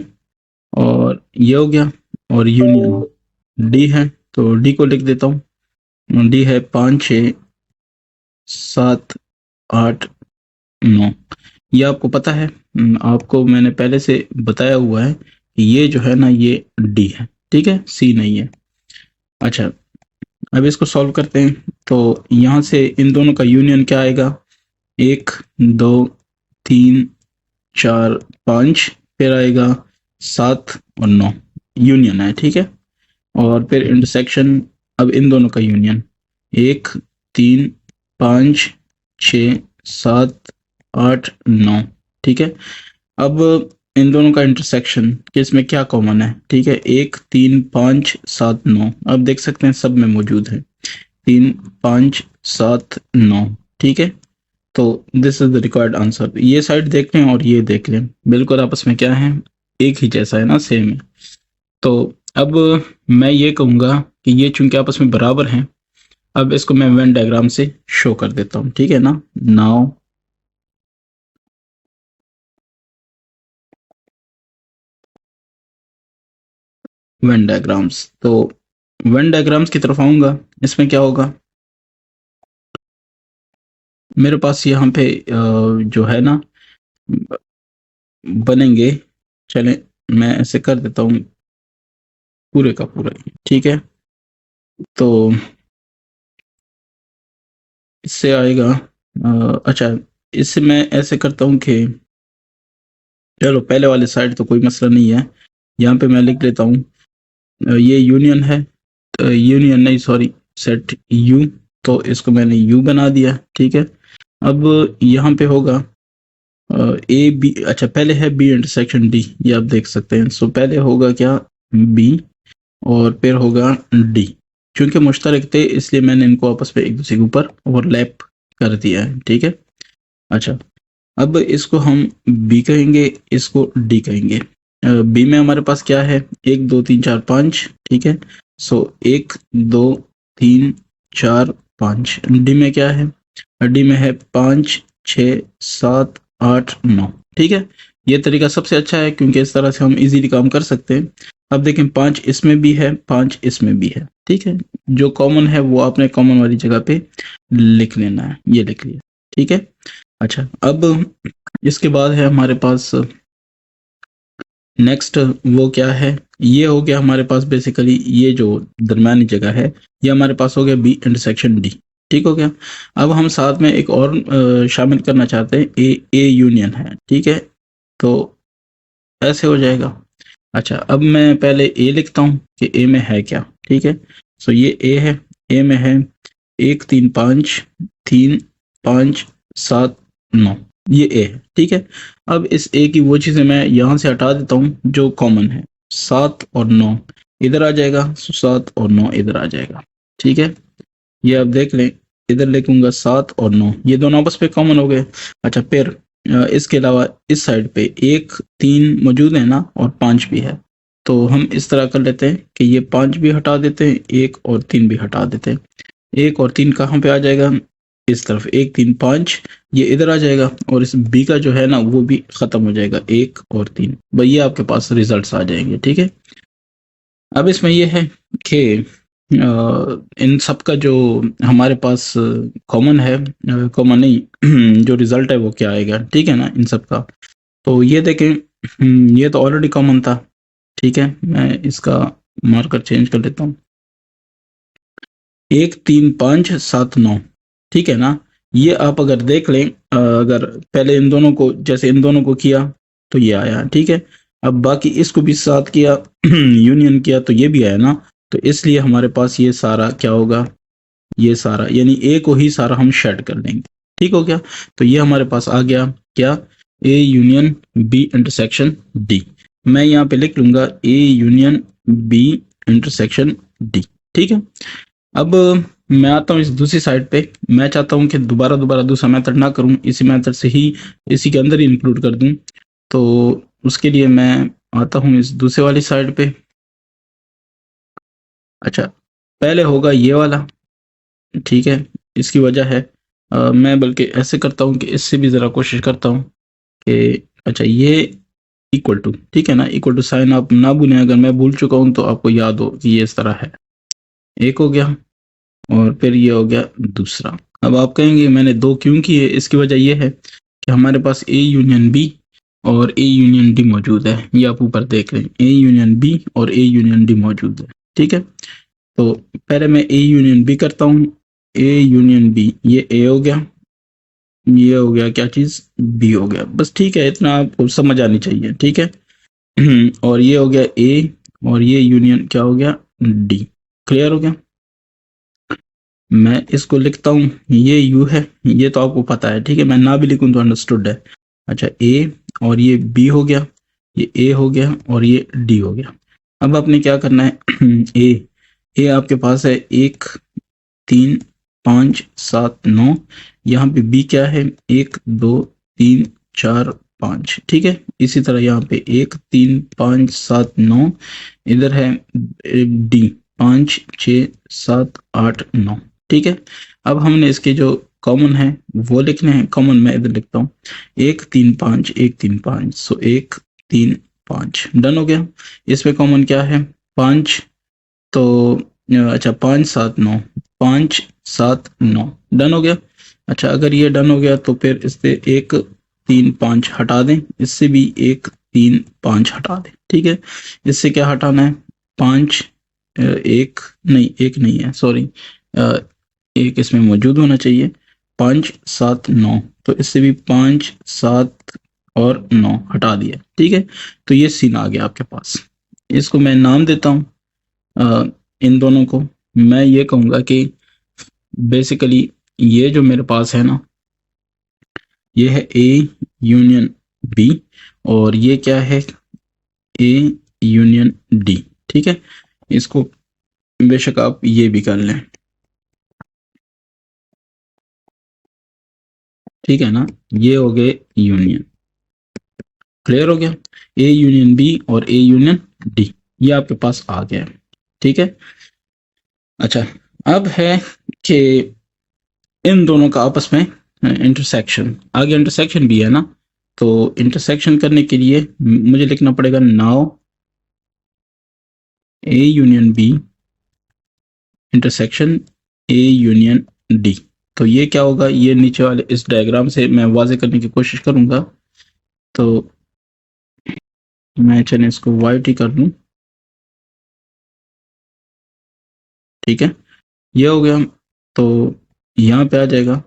और ये हो गया। और यूनियन डी है, तो डी को लिख देता हूँ, डी है 5 6 7 8 9। ये आपको पता है, आपको मैंने पहले से बताया हुआ है कि ये जो है ना ये डी है, ठीक है, सी नहीं है। अच्छा, अब इसको सॉल्व करते हैं, तो यहाँ से इन दोनों का यूनियन क्या आएगा, 1 2 3 4 5, फिर आएगा 7 और 9, यूनियन है, ठीक है। और फिर इंटरसेक्शन, अब इन दोनों का यूनियन 1 3 5 6 7 8 9, ठीक है। अब इन दोनों का इंटरसेक्शन कि इसमें क्या कॉमन है, ठीक है, 1 3 5 7 9, अब देख सकते हैं सब में मौजूद है 3 5 7 9, ठीक है। तो this is the required answer. ये साइड देख लें और ये देख लें, बिल्कुल आपस में क्या है, एक ही जैसा है ना, सेम है। तो अब मैं ये कहूँगा कि ये चूंकि आपस में बराबर हैं, अब इसको मैं वेन डायग्राम से शो कर देता हूँ, ठीक है ना। नाउ वेन डायग्राम्स, तो वेन डायग्राम्स की तरफ आऊंगा, इसमें क्या होगा, मेरे पास यहाँ पे जो है ना बनेंगे, चलें मैं ऐसे कर देता हूँ पूरे का पूरा, ठीक है। तो इससे आएगा, अच्छा, इससे मैं ऐसे करता हूँ कि चलो पहले वाले साइड तो कोई मसला नहीं है, यहाँ पे मैं लिख लेता हूँ, ये यूनियन है, यूनियन नहीं सॉरी, सेट यू, तो इसको मैंने यू बना दिया, ठीक है। अब यहाँ पे होगा ए बी, अच्छा पहले है बी इंटरसेक्शन डी, ये आप देख सकते हैं। सो पहले होगा क्या, बी, और फिर होगा डी। क्योंकि मुश्तरक थे इसलिए मैंने इनको आपस में एक दूसरे के ऊपर ओवरलैप कर दिया है, ठीक है। अच्छा, अब इसको हम बी कहेंगे, इसको डी कहेंगे। बी में हमारे पास क्या है, 1 2 3 4 5, ठीक है। सो 1 2 3 4 5। डी में क्या है, डी में है 5 6 7 8 9, ठीक है। ये तरीका सबसे अच्छा है क्योंकि इस तरह से हम इजीली काम कर सकते हैं। अब देखें 5 इसमें भी है, 5 इसमें भी है, ठीक है। जो कॉमन है वो आपने कॉमन वाली जगह पे लिख लेना है, ये लिख लिया, ठीक है। अच्छा, अब इसके बाद है हमारे पास नेक्स्ट, वो क्या है, ये हो गया हमारे पास बेसिकली ये जो दरम्यानी जगह है, ये हमारे पास हो गया बी इंटरसेक्शन डी, ठीक हो गया। अब हम साथ में एक और शामिल करना चाहते हैं, ए यूनियन है, ठीक है। तो ऐसे हो जाएगा। अच्छा, अब मैं पहले ए लिखता हूँ कि ए में है क्या, ठीक है। सो ये ए है, ए में है 1 3 5 3 5 7 9, ये ए है, ठीक है। अब इस ए की वो चीज़ें मैं यहाँ से हटा देता हूँ जो कॉमन है, 7 और 9 इधर आ जाएगा, 7 और 9 इधर आ जाएगा, ठीक है। ये आप देख लें, इधर लिखूंगा 7 और 9, ये दोनों आपस पे कॉमन हो गए। अच्छा, फिर इसके अलावा इस साइड पे 1 3 मौजूद है ना, और 5 भी है। तो हम इस तरह कर लेते हैं कि ये 5 भी हटा देते हैं, 1 और 3 भी हटा देते हैं। 1 और 3 कहाँ पे आ जाएगा, इस तरफ, 1 3 5 ये इधर आ जाएगा, और इस बी का जो है ना वो भी खत्म हो जाएगा, 1 और 3, भाई ये आपके पास रिजल्ट्स आ जाएंगे, ठीक है। अब इसमें ये है कि इन सब का जो हमारे पास कॉमन है, कॉमन नहीं जो रिजल्ट है वो क्या आएगा, ठीक है ना, इन सब का। तो ये देखें, ये तो ऑलरेडी कॉमन था, ठीक है। मैं इसका मार्कर चेंज कर लेता हूँ, 1 3 5 7 9, ठीक है ना। ये आप अगर देख लें, अगर पहले इन दोनों को, जैसे इन दोनों को किया तो ये आया, ठीक है। अब बाकी इसको भी साथ किया यूनियन किया तो ये भी आया ना। तो इसलिए हमारे पास ये सारा क्या होगा, ये सारा यानी ए को ही सारा हम शेड कर लेंगे, ठीक हो गया। तो ये हमारे पास आ गया क्या, A union B intersection D. मैं यहाँ पे लिख लूंगा A union B intersection D, ठीक है। अब मैं आता हूँ इस दूसरी साइड पे, मैं चाहता हूँ कि दोबारा दोबारा दूसरा मेथड ना करूँ, इसी मेथड से ही इसी के अंदर ही इंक्लूड कर दूँ। तो उसके लिए मैं आता हूँ इस दूसरे वाली साइड पे। अच्छा, पहले होगा ये वाला, ठीक है। इसकी वजह है मैं बल्कि ऐसे करता हूँ कि इससे भी ज़रा कोशिश करता हूँ कि अच्छा ये इक्वल टू, ठीक है ना, इक्वल टू साइन आप ना भूलें, अगर मैं भूल चुका हूँ तो आपको याद हो कि ये इस तरह है। एक हो गया, और फिर ये हो गया दूसरा। अब आप कहेंगे मैंने दो क्यों किए, इसकी वजह यह है कि हमारे पास ए यूनियन बी और ए यूनियन डी मौजूद है, ये आप ऊपर देख रहे हैं, ए यूनियन बी और ए यूनियन डी मौजूद है, ठीक है। तो पहले मैं ए यूनियन बी करता हूँ, ए यूनियन बी, ये ए हो गया, ये हो गया क्या चीज, बी हो गया, बस ठीक है, इतना आपको समझ आनी चाहिए, ठीक है। और ये हो गया ए, और ये यूनियन क्या हो गया, डी। क्लियर हो गया। मैं इसको लिखता हूँ, ये यू है, ये तो आपको पता है, ठीक है, मैं ना भी लिखूं तो अंडरस्टूड है। अच्छा, ए और ये बी हो गया, ये ए हो गया, और ये डी हो गया। अब आपने क्या करना है, ए आपके पास है 1 3 5 7 9, यहाँ पे बी क्या है, 1 2 3 4 5, ठीक है। इसी तरह यहाँ पे 1 3 5 7 9, इधर है डी 5 6 7 8 9, ठीक है। अब हमने इसके जो कॉमन है वो लिखने हैं, कॉमन मैं इधर लिखता हूँ 1 3 5 1 3 5, सो 1 3 5 डन हो गया। इसमें कॉमन क्या है, 5, तो अच्छा 5 7 9, 5 7 9 डन हो गया। अच्छा, अगर ये डन हो गया तो फिर इससे 1 3 5 हटा दें, इससे भी 1 3 5 हटा दें, ठीक है। इससे क्या हटाना है, 5 एक नहीं, एक नहीं है, सॉरी, एक इसमें मौजूद होना चाहिए, 5 7 9, तो इससे भी 5 7 और 9 हटा दिया, ठीक है। तो ये सीन आ गया आपके पास। इसको मैं नाम देता हूँ, इन दोनों को मैं ये कहूँगा कि बेसिकली ये जो मेरे पास है ना, ये है ए यूनियन बी, और ये क्या है, ए यूनियन डी, ठीक है। इसको बेशक आप ये भी कर लें, ठीक है ना, ये हो गए यूनियन। क्लियर हो गया, ए यूनियन बी और ए यूनियन डी, ये आपके पास आ गया। ठीक है, अच्छा अब है कि इन दोनों का आपस में इंटरसेक्शन, आगे इंटरसेक्शन भी है ना, तो इंटरसेक्शन करने के लिए मुझे लिखना पड़ेगा now A union B intersection A union D. तो ये क्या होगा, ये नीचे वाले इस डायग्राम से मैं वाजे करने की कोशिश करूंगा। तो मैं चलिए इसको वाइट ही कर लूं। ठीक है, ये हो गया। तो यहाँ पे आ जाएगा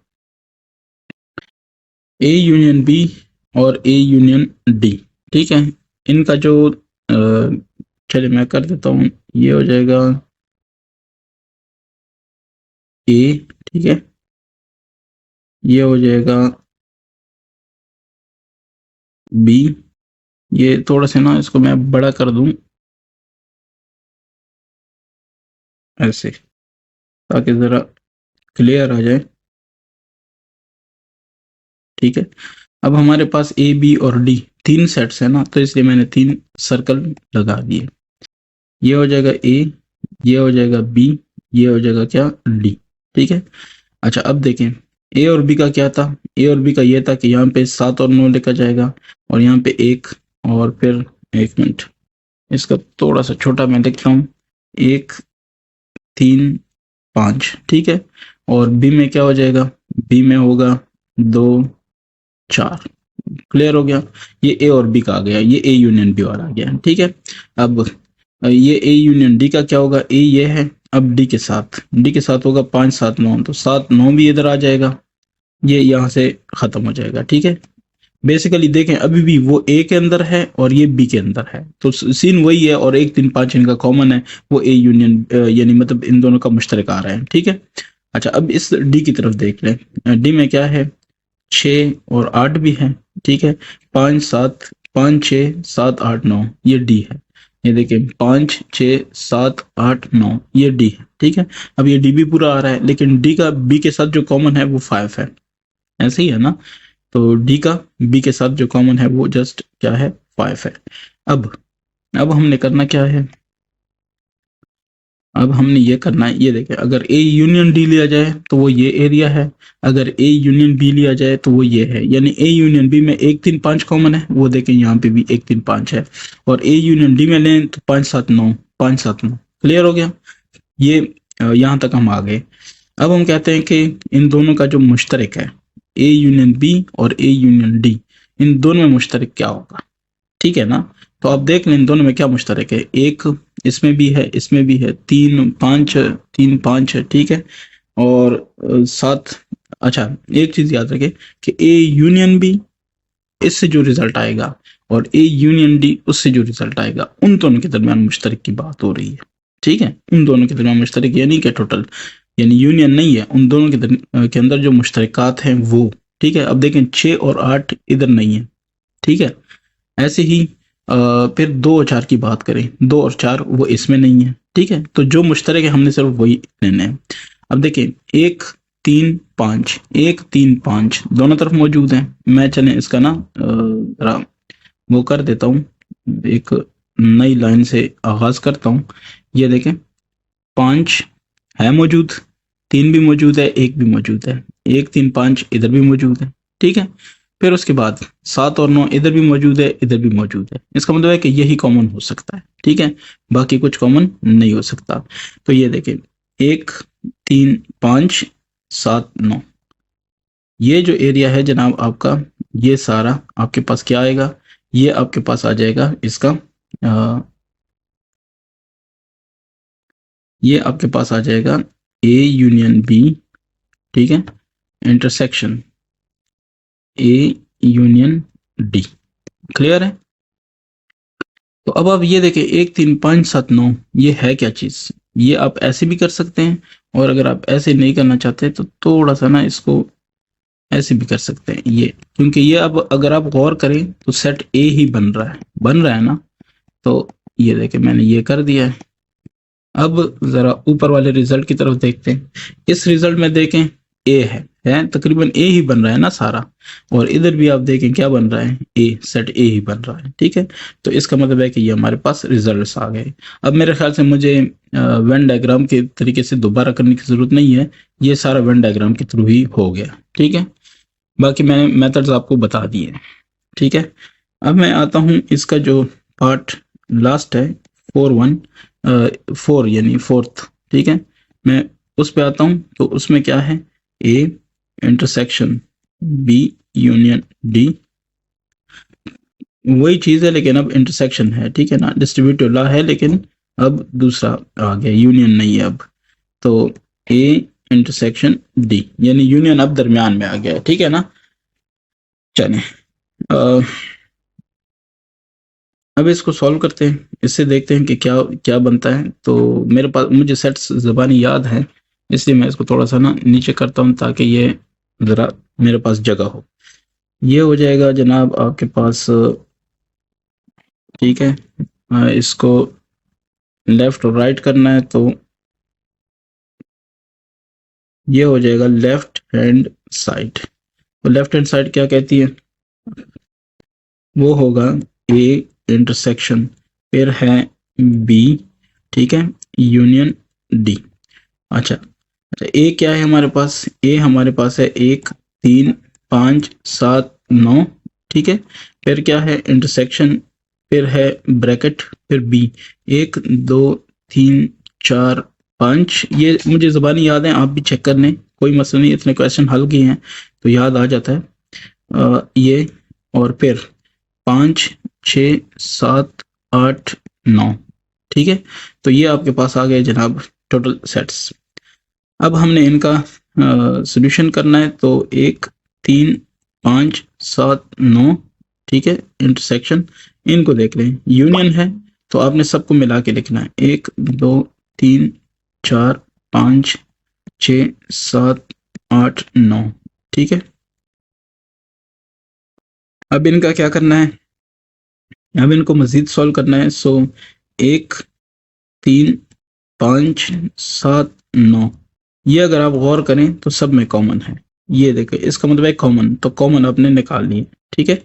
ए यूनियन बी और ए यूनियन डी। ठीक है, इनका जो चलिए मैं कर देता हूँ, ये हो जाएगा ए। ठीक है, ये हो जाएगा बी। ये थोड़ा सा ना इसको मैं बड़ा कर दूं ऐसे, ताकि जरा क्लियर आ जाए। ठीक है, अब हमारे पास ए बी और डी तीन सेट्स है ना, तो इसलिए मैंने तीन सर्कल लगा दिए। ये हो जाएगा ए, ये हो जाएगा बी, ये हो जाएगा क्या, डी। ठीक है, अच्छा अब देखें ए और बी का क्या था। ए और बी का ये था कि यहाँ पे 7 और 9 लिखा जाएगा, और यहाँ पे 1 और फिर 1 मिनट, इसका थोड़ा सा छोटा मैं लिखता हूँ, 1 3 5। ठीक है, और बी में क्या हो जाएगा, बी में होगा 2 4। क्लियर हो गया, ये ए और बी का आ गया, ये ए यूनियन बी वाला आ गया। ठीक है, अब ये ए यूनियन डी का क्या होगा, ए ये है, अब डी के साथ होगा 5 7 9, तो 7 9 भी इधर आ जाएगा, ये यहाँ से खत्म हो जाएगा। ठीक है, बेसिकली देखें अभी भी वो ए के अंदर है और ये बी के अंदर है, तो सीन वही है, और 1 3 5 इनका कॉमन है, वो ए यूनियन यानी मतलब इन दोनों का मुश्तरक आ रहा है। ठीक है, अच्छा अब इस डी की तरफ देख लें। डी में क्या है, 6 और 8 भी है। ठीक है, 5 7 5 6 7 8 9, ये डी है। ये देखिए 5 6 7 8 9, ये डी है। ठीक है, अब ये डी भी पूरा आ रहा है, लेकिन डी का बी के साथ जो कॉमन है वो 5 है, ऐसे ही है ना। तो डी का बी के साथ जो कॉमन है वो जस्ट क्या है, 5 है। अब हमने करना क्या है, अब हमने ये करना है, ये देखें अगर ए यूनियन डी लिया जाए तो वो ये एरिया है, अगर ए यूनियन बी लिया जाए तो वो ये है, यानी ए यूनियन बी में 1 3 5 कॉमन है, वो देखें यहाँ पे भी 1 3 5 है, और ए यूनियन डी में लें तो 5 7 9 5 7 9। क्लियर हो गया, ये यहाँ तक हम आ गए। अब हम कहते हैं कि इन दोनों का जो मुश्तरक है, ए यूनियन बी और ए यूनियन डी, इन दोनों में मुश्तरक क्या होगा। ठीक है ना, तो आप देख लें इन दोनों में क्या मुश्तरक है, एक इसमें भी है, इसमें भी है, 3 5 3 5 है। ठीक है, और 7। अच्छा एक चीज याद रखें कि ए यूनियन बी, इससे जो रिजल्ट आएगा, और ए यूनियन डी उससे जो रिजल्ट आएगा, उन दोनों के दरमियान मुश्तरक की बात हो रही है। ठीक है, उन दोनों के दरमियान मुश्तरक, यानी कि टोटल, यानी यूनियन नहीं है, उन दोनों के अंदर जो मुश्तरकात हैं वो। ठीक है, अब देखें 6 और 8 इधर नहीं है। ठीक है, ऐसे ही फिर 2 और 4 की बात करें, 2 और 4 वो इसमें नहीं है। ठीक है, तो जो मुश्तरक है हमने सिर्फ वही लेने हैं। अब देखें 1 3 5, 1 3 5 दोनों तरफ मौजूद हैं। मैं चले इसका ना जरा वो कर देता हूँ, एक नई लाइन से आगाज करता हूँ। ये देखें 5 है मौजूद, 3 भी मौजूद है, 1 भी मौजूद है, 1 3 5 इधर भी मौजूद है। ठीक है, फिर उसके बाद 7 और 9 इधर भी मौजूद है, इधर भी मौजूद है। इसका मतलब है कि यही कॉमन हो सकता है। ठीक है, बाकी कुछ कॉमन नहीं हो सकता। तो ये देखें 1 3 5 7 9, ये जो एरिया है जनाब आपका, ये सारा आपके पास क्या आएगा, ये आपके पास आ जाएगा इसका ये आपके पास आ जाएगा ए यूनियन बी। ठीक है, intersection A union D. Clear है, तो अब आप ये देखें 1 3 5 7 9, ये है क्या चीज, ये आप ऐसे भी कर सकते हैं, और अगर आप ऐसे नहीं करना चाहते तो थोड़ा सा ना इसको ऐसे भी कर सकते हैं ये, क्योंकि ये अब अगर आप गौर करें तो सेट ए ही बन रहा है ना। तो ये देखें मैंने ये कर दिया है। अब जरा ऊपर वाले रिजल्ट की तरफ देखते हैं। इस रिजल्ट में देखें ए है, है तकरीबन ए ही बन रहा है ना सारा, और इधर भी आप देखें क्या बन रहा है, ए, सेट ए ही बन रहा है। ठीक है, तो इसका मतलब है कि ये हमारे पास रिजल्ट्स आ गए। अब मेरे ख्याल से मुझे वेन डायग्राम के तरीके से दोबारा करने की जरूरत नहीं है, ये सारा वेन डायग्राम के थ्रू ही हो गया। ठीक है, बाकी मैंने मेथड्स आपको बता दिए। ठीक है, अब मैं आता हूँ इसका जो पार्ट लास्ट है 4 यानी फोर्थ। ठीक है, मैं उस पे आता हूँ, तो उसमें क्या है, A intersection B union D, वही चीज है लेकिन अब इंटरसेक्शन है। ठीक है ना, डिस्ट्रीब्यूटिव लॉ है लेकिन अब दूसरा आ गया, यूनियन नहीं है अब। तो ए इंटरसेक्शन डी यानी यूनियन अब दरमियान में आ गया है। ठीक है ना, चलें अब इसको सॉल्व करते हैं, इससे देखते हैं कि क्या क्या बनता है। तो मेरे पास मुझे सेट्स ज़बानी याद है, इसलिए मैं इसको थोड़ा सा ना नीचे करता हूँ ताकि ये ज़रा मेरे पास जगह हो। ये हो जाएगा जनाब आपके पास, ठीक है, इसको लेफ्ट और राइट करना है, तो ये हो जाएगा लेफ्ट हैंड साइड। तो लेफ्ट हैंड साइड क्या कहती है, वो होगा ए इंटरसेक्शन, फिर है बी, ठीक है, यूनियन डी। अच्छा अच्छा, ए क्या है हमारे पास, ए हमारे पास है 1 3 5 7 9। ठीक है, फिर क्या है इंटरसेक्शन, फिर है ब्रैकेट, फिर बी 1 2 3 4 5। ये मुझे ज़बानी याद है, आप भी चेक कर लें, कोई मसला नहीं, इतने क्वेश्चन हल किए हैं तो याद आ जाता है। ये और फिर 5 6 7 8 9। ठीक है, तो ये आपके पास आ गए जनाब टोटल सेट्स। अब हमने इनका सॉल्यूशन करना है, तो 1 3 5 7 9। ठीक है, इंटरसेक्शन, इनको देख लें, यूनियन है तो आपने सबको मिला के लिखना है, 1 2 3 4 5 6 7 8 9। ठीक है, अब इनका क्या करना है, अब इनको मजीद सॉल्व करना है। सो 1 3 5 7 9, ये अगर आप गौर करें तो सब में कॉमन है। ये देखो, इसका मतलब है कॉमन, तो कॉमन आपने निकाल लिए। ठीक है,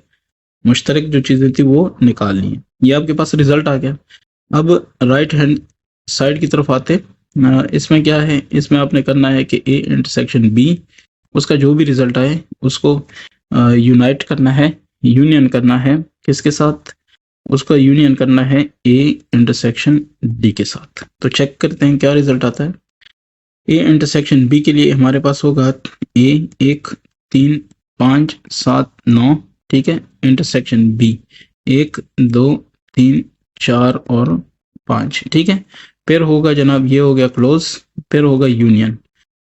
मुश्तरक जो चीजें थी वो निकाल ली, ये आपके पास रिजल्ट आ गया। अब राइट हैंड साइड की तरफ आते, इसमें क्या है, इसमें आपने करना है कि ए इंटरसेक्शन बी, उसका जो भी रिजल्ट आए उसको यूनाइट करना है, यूनियन करना है, किसके साथ, उसका यूनियन करना है ए इंटरसेक्शन डी के साथ। तो चेक करते हैं क्या रिजल्ट आता है। ए इंटरसेक्शन बी के लिए हमारे पास होगा ए 1 3 5 7 9। ठीक है, इंटरसेक्शन बी 1 2 3 4 और 5। ठीक है, फिर होगा जनाब, ये हो गया क्लोज, फिर होगा यूनियन।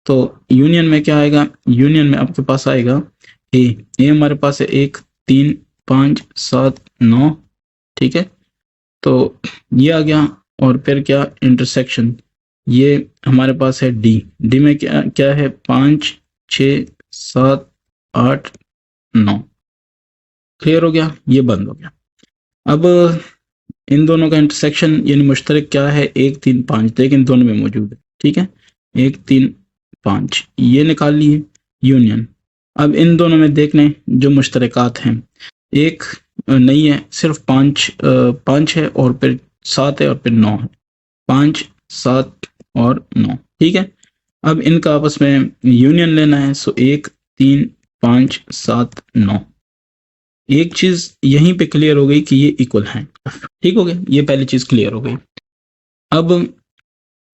तो यूनियन में क्या आएगा, यूनियन में आपके पास आएगा ए, ए हमारे पास है 1 3 5 7 9। ठीक है, तो ये आ गया, और फिर क्या इंटरसेक्शन, ये हमारे पास है डी, डी में क्या क्या है, 5 6 7 8 9। क्लियर हो गया, ये बंद हो गया। अब इन दोनों का इंटरसेक्शन यानी मुश्तरक क्या है, 1 3 5, लेकिन दोनों में मौजूद है। ठीक है, 1 3 5 ये निकाल लिए, यूनियन। अब इन दोनों में देख लें जो मुश्तरकात हैं, एक नहीं है, सिर्फ 5 है, और फिर 7 है, और फिर 9 है, 5 7 और 9। ठीक है, अब इनका आपस में यूनियन लेना है। सो 1 3 5 7 9। एक चीज यहीं पे क्लियर हो गई कि ये इक्वल हैं। ठीक हो गया, ये पहली चीज क्लियर हो गई। अब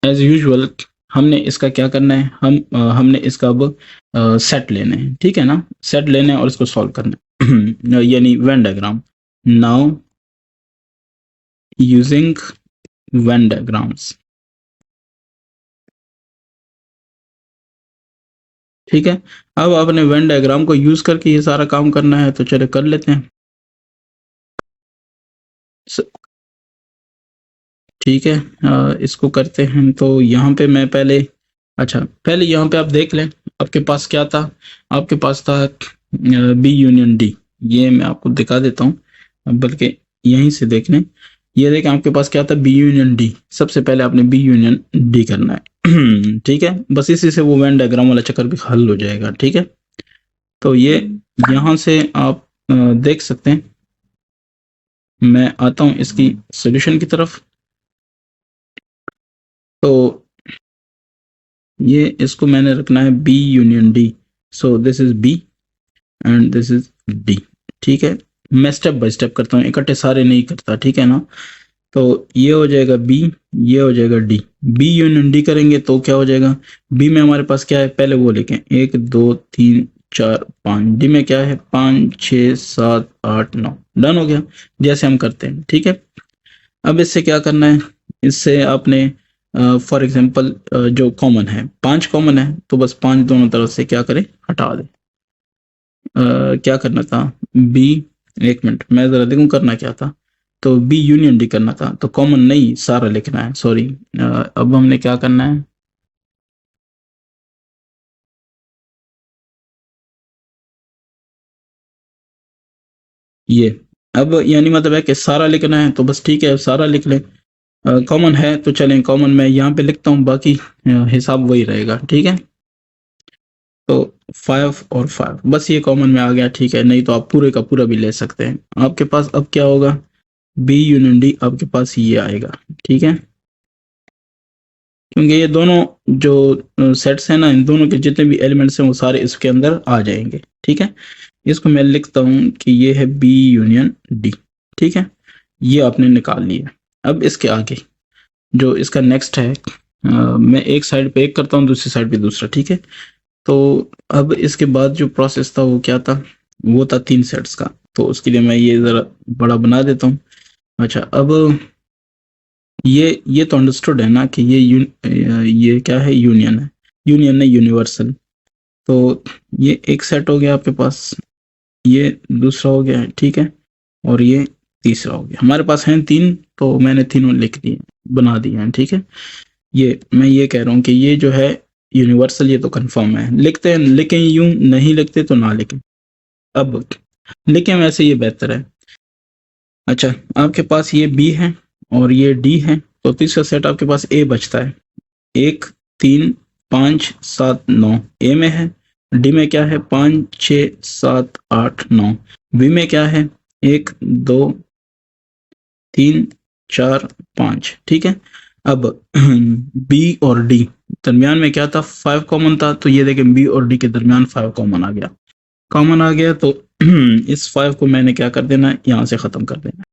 एज यूजुअल हमने इसका क्या करना है, हमने इसका अब सेट लेने हैं। ठीक है ना, सेट लेने हैं और इसको सॉल्व करना है यानी Venn diagram. Now using Venn diagrams. ठीक है, अब आपने वेन डायग्राम को यूज करके ये सारा काम करना है, तो चले कर लेते हैं। ठीक है, इसको करते हैं। तो यहाँ पे मैं पहले, अच्छा पहले यहाँ पे आप देख लें आपके पास क्या था, आपके पास था बी यूनियन डी। ये मैं आपको दिखा देता हूँ, बल्कि यहीं से देख लें। ये देखें आपके पास क्या था, बी यूनियन डी। सबसे पहले आपने बी यूनियन डी करना है। ठीक है, बस इसी से वो वेन डायग्राम वाला चक्कर भी हल हो जाएगा। ठीक है, तो ये यहाँ से आप देख सकते हैं। मैं आता हूँ इसकी सॉल्यूशन की तरफ। तो ये इसको मैंने रखना है B union D. So this is B and this is D. ठीक है, मैं स्टेप बाय स्टेप करता हूँ, इकट्ठे सारे नहीं करता। ठीक है ना, तो ये हो जाएगा बी, ये हो जाएगा डी। बी यूनियन डी करेंगे तो क्या हो जाएगा, बी में हमारे पास क्या है, पहले वो लिखें 1 2 3 4 5। डी में क्या है 5 6 7 8 9। डन हो गया, जैसे हम करते हैं। ठीक है, अब इससे क्या करना है, इससे आपने फॉर एग्जांपल जो कॉमन है 5 कॉमन है, तो बस 5 दोनों तरफ से क्या करें, हटा दें। क्या करना था, बी, एक मिनट मैं जरा देखूं करना क्या था। तो बी यूनियन डी करना था, तो कॉमन नहीं सारा लिखना है, सॉरी। अब हमने क्या करना है, ये अब यानी मतलब है कि सारा लिखना है, तो बस ठीक है सारा लिख लें। कॉमन है तो चलें, कॉमन मैं यहाँ पे लिखता हूँ, बाकी हिसाब वही रहेगा। ठीक है, तो 5 और 5 बस ये कॉमन में आ गया। ठीक है, नहीं तो आप पूरे का पूरा भी ले सकते हैं। आपके पास अब क्या होगा, बी यूनियन डी आपके पास ये आएगा। ठीक है, क्योंकि ये दोनों जो सेट्स हैं ना, इन दोनों के जितने भी एलिमेंट्स हैं वो सारे इसके अंदर आ जाएंगे। ठीक है, इसको मैं लिखता हूँ कि ये है बी यूनियन डी। ठीक है, ये आपने निकाल लिया। अब इसके आगे जो इसका नेक्स्ट है, मैं एक साइड पे एक करता हूँ, दूसरी साइड पे दूसरा। ठीक है, तो अब इसके बाद जो प्रोसेस था वो क्या था, वो था 3 सेट्स का। तो उसके लिए मैं ये जरा बड़ा बना देता हूँ। अच्छा, अब ये तो अंडरस्टूड है ना कि ये क्या है, यूनियन है। यूनियन नहीं, यूनिवर्सल। तो ये एक सेट हो गया आपके पास, ये दूसरा हो गया है। ठीक है, और ये तीसरा हो गया। हमारे पास हैं 3, तो मैंने तीनों लिख दिए, बना दिए हैं। ठीक है, ये मैं ये कह रहा हूँ कि ये जो है यूनिवर्सल, ये तो कंफर्म है। लिखते हैं, लिखें यूं, नहीं लिखते तो ना लिखें। अब लिखें वैसे ये बेहतर है। अच्छा, आपके पास ये बी है और ये डी है, तो तीसरा सेट आपके पास ए बचता है। 1 3 5 7 9 ए में है। डी में क्या है 5 6 7 8 9। बी में क्या है 1 2 3 4 5। ठीक है, अब बी और डी दरमियान में क्या था, 5 कॉमन था। तो ये देखें बी और डी के दरमियान 5 कॉमन आ गया। कॉमन आ गया तो इस 5 को मैंने क्या कर देना है, यहाँ से खत्म कर देना है।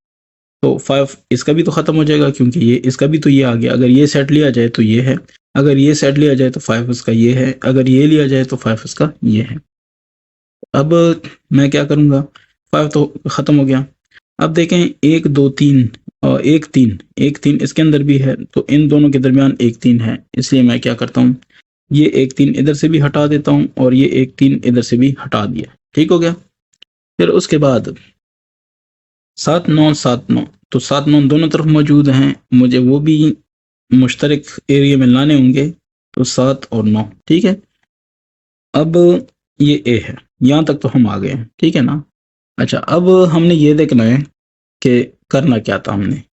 तो 5 इसका भी तो खत्म हो जाएगा, क्योंकि ये इसका भी तो ये आ गया। अगर ये सेट लिया जाए तो ये है, अगर ये सेट लिया जाए तो 5 इसका ये है, अगर ये लिया जाए तो 5 इसका ये है। अब मैं क्या करूंगा, 5 तो खत्म हो गया। अब देखें 1 2 3 और 1 3 1 3 इसके अंदर भी है, तो इन दोनों के दरमियान 1 3 है। इसलिए मैं क्या करता हूँ, ये 1 3 इधर से भी हटा देता हूँ और ये 1 3 इधर से भी हटा दिया। ठीक हो गया। फिर उसके बाद 7 9 7 9, तो 7 9 दोनों तरफ मौजूद हैं, मुझे वो भी मुश्तरक एरिया में लाने होंगे। तो 7 और 9। ठीक है, अब ये ए है, यहाँ तक तो हम आ गए हैं। ठीक है ना। अच्छा, अब हमने ये देखना है कि करना क्या था हमने।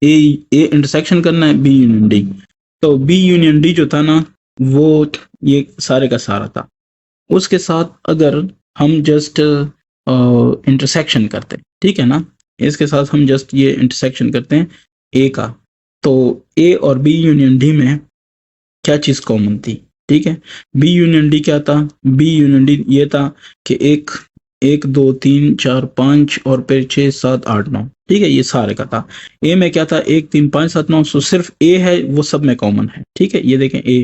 ए ए इंटरसेक्शन करना है बी यूनियन डी। तो बी यूनियन डी जो था ना, वो ये सारे का सारा था। उसके साथ अगर हम जस्ट इंटरसेक्शन करते हैं, ठीक है ना, इसके साथ हम जस्ट ये इंटरसेक्शन करते हैं ए का, तो ए और बी यूनियन डी में क्या चीज कॉमन थी। ठीक है, बी यूनियन डी क्या था, बी यूनियन डी ये था कि एक 1 2 3 4 5 और फिर 6 7 8 9। ठीक है, ये सारे का था। ए में क्या था 1 3 5 7 9, सो सिर्फ ए है वो सब में कॉमन है। ठीक है, ये देखें ए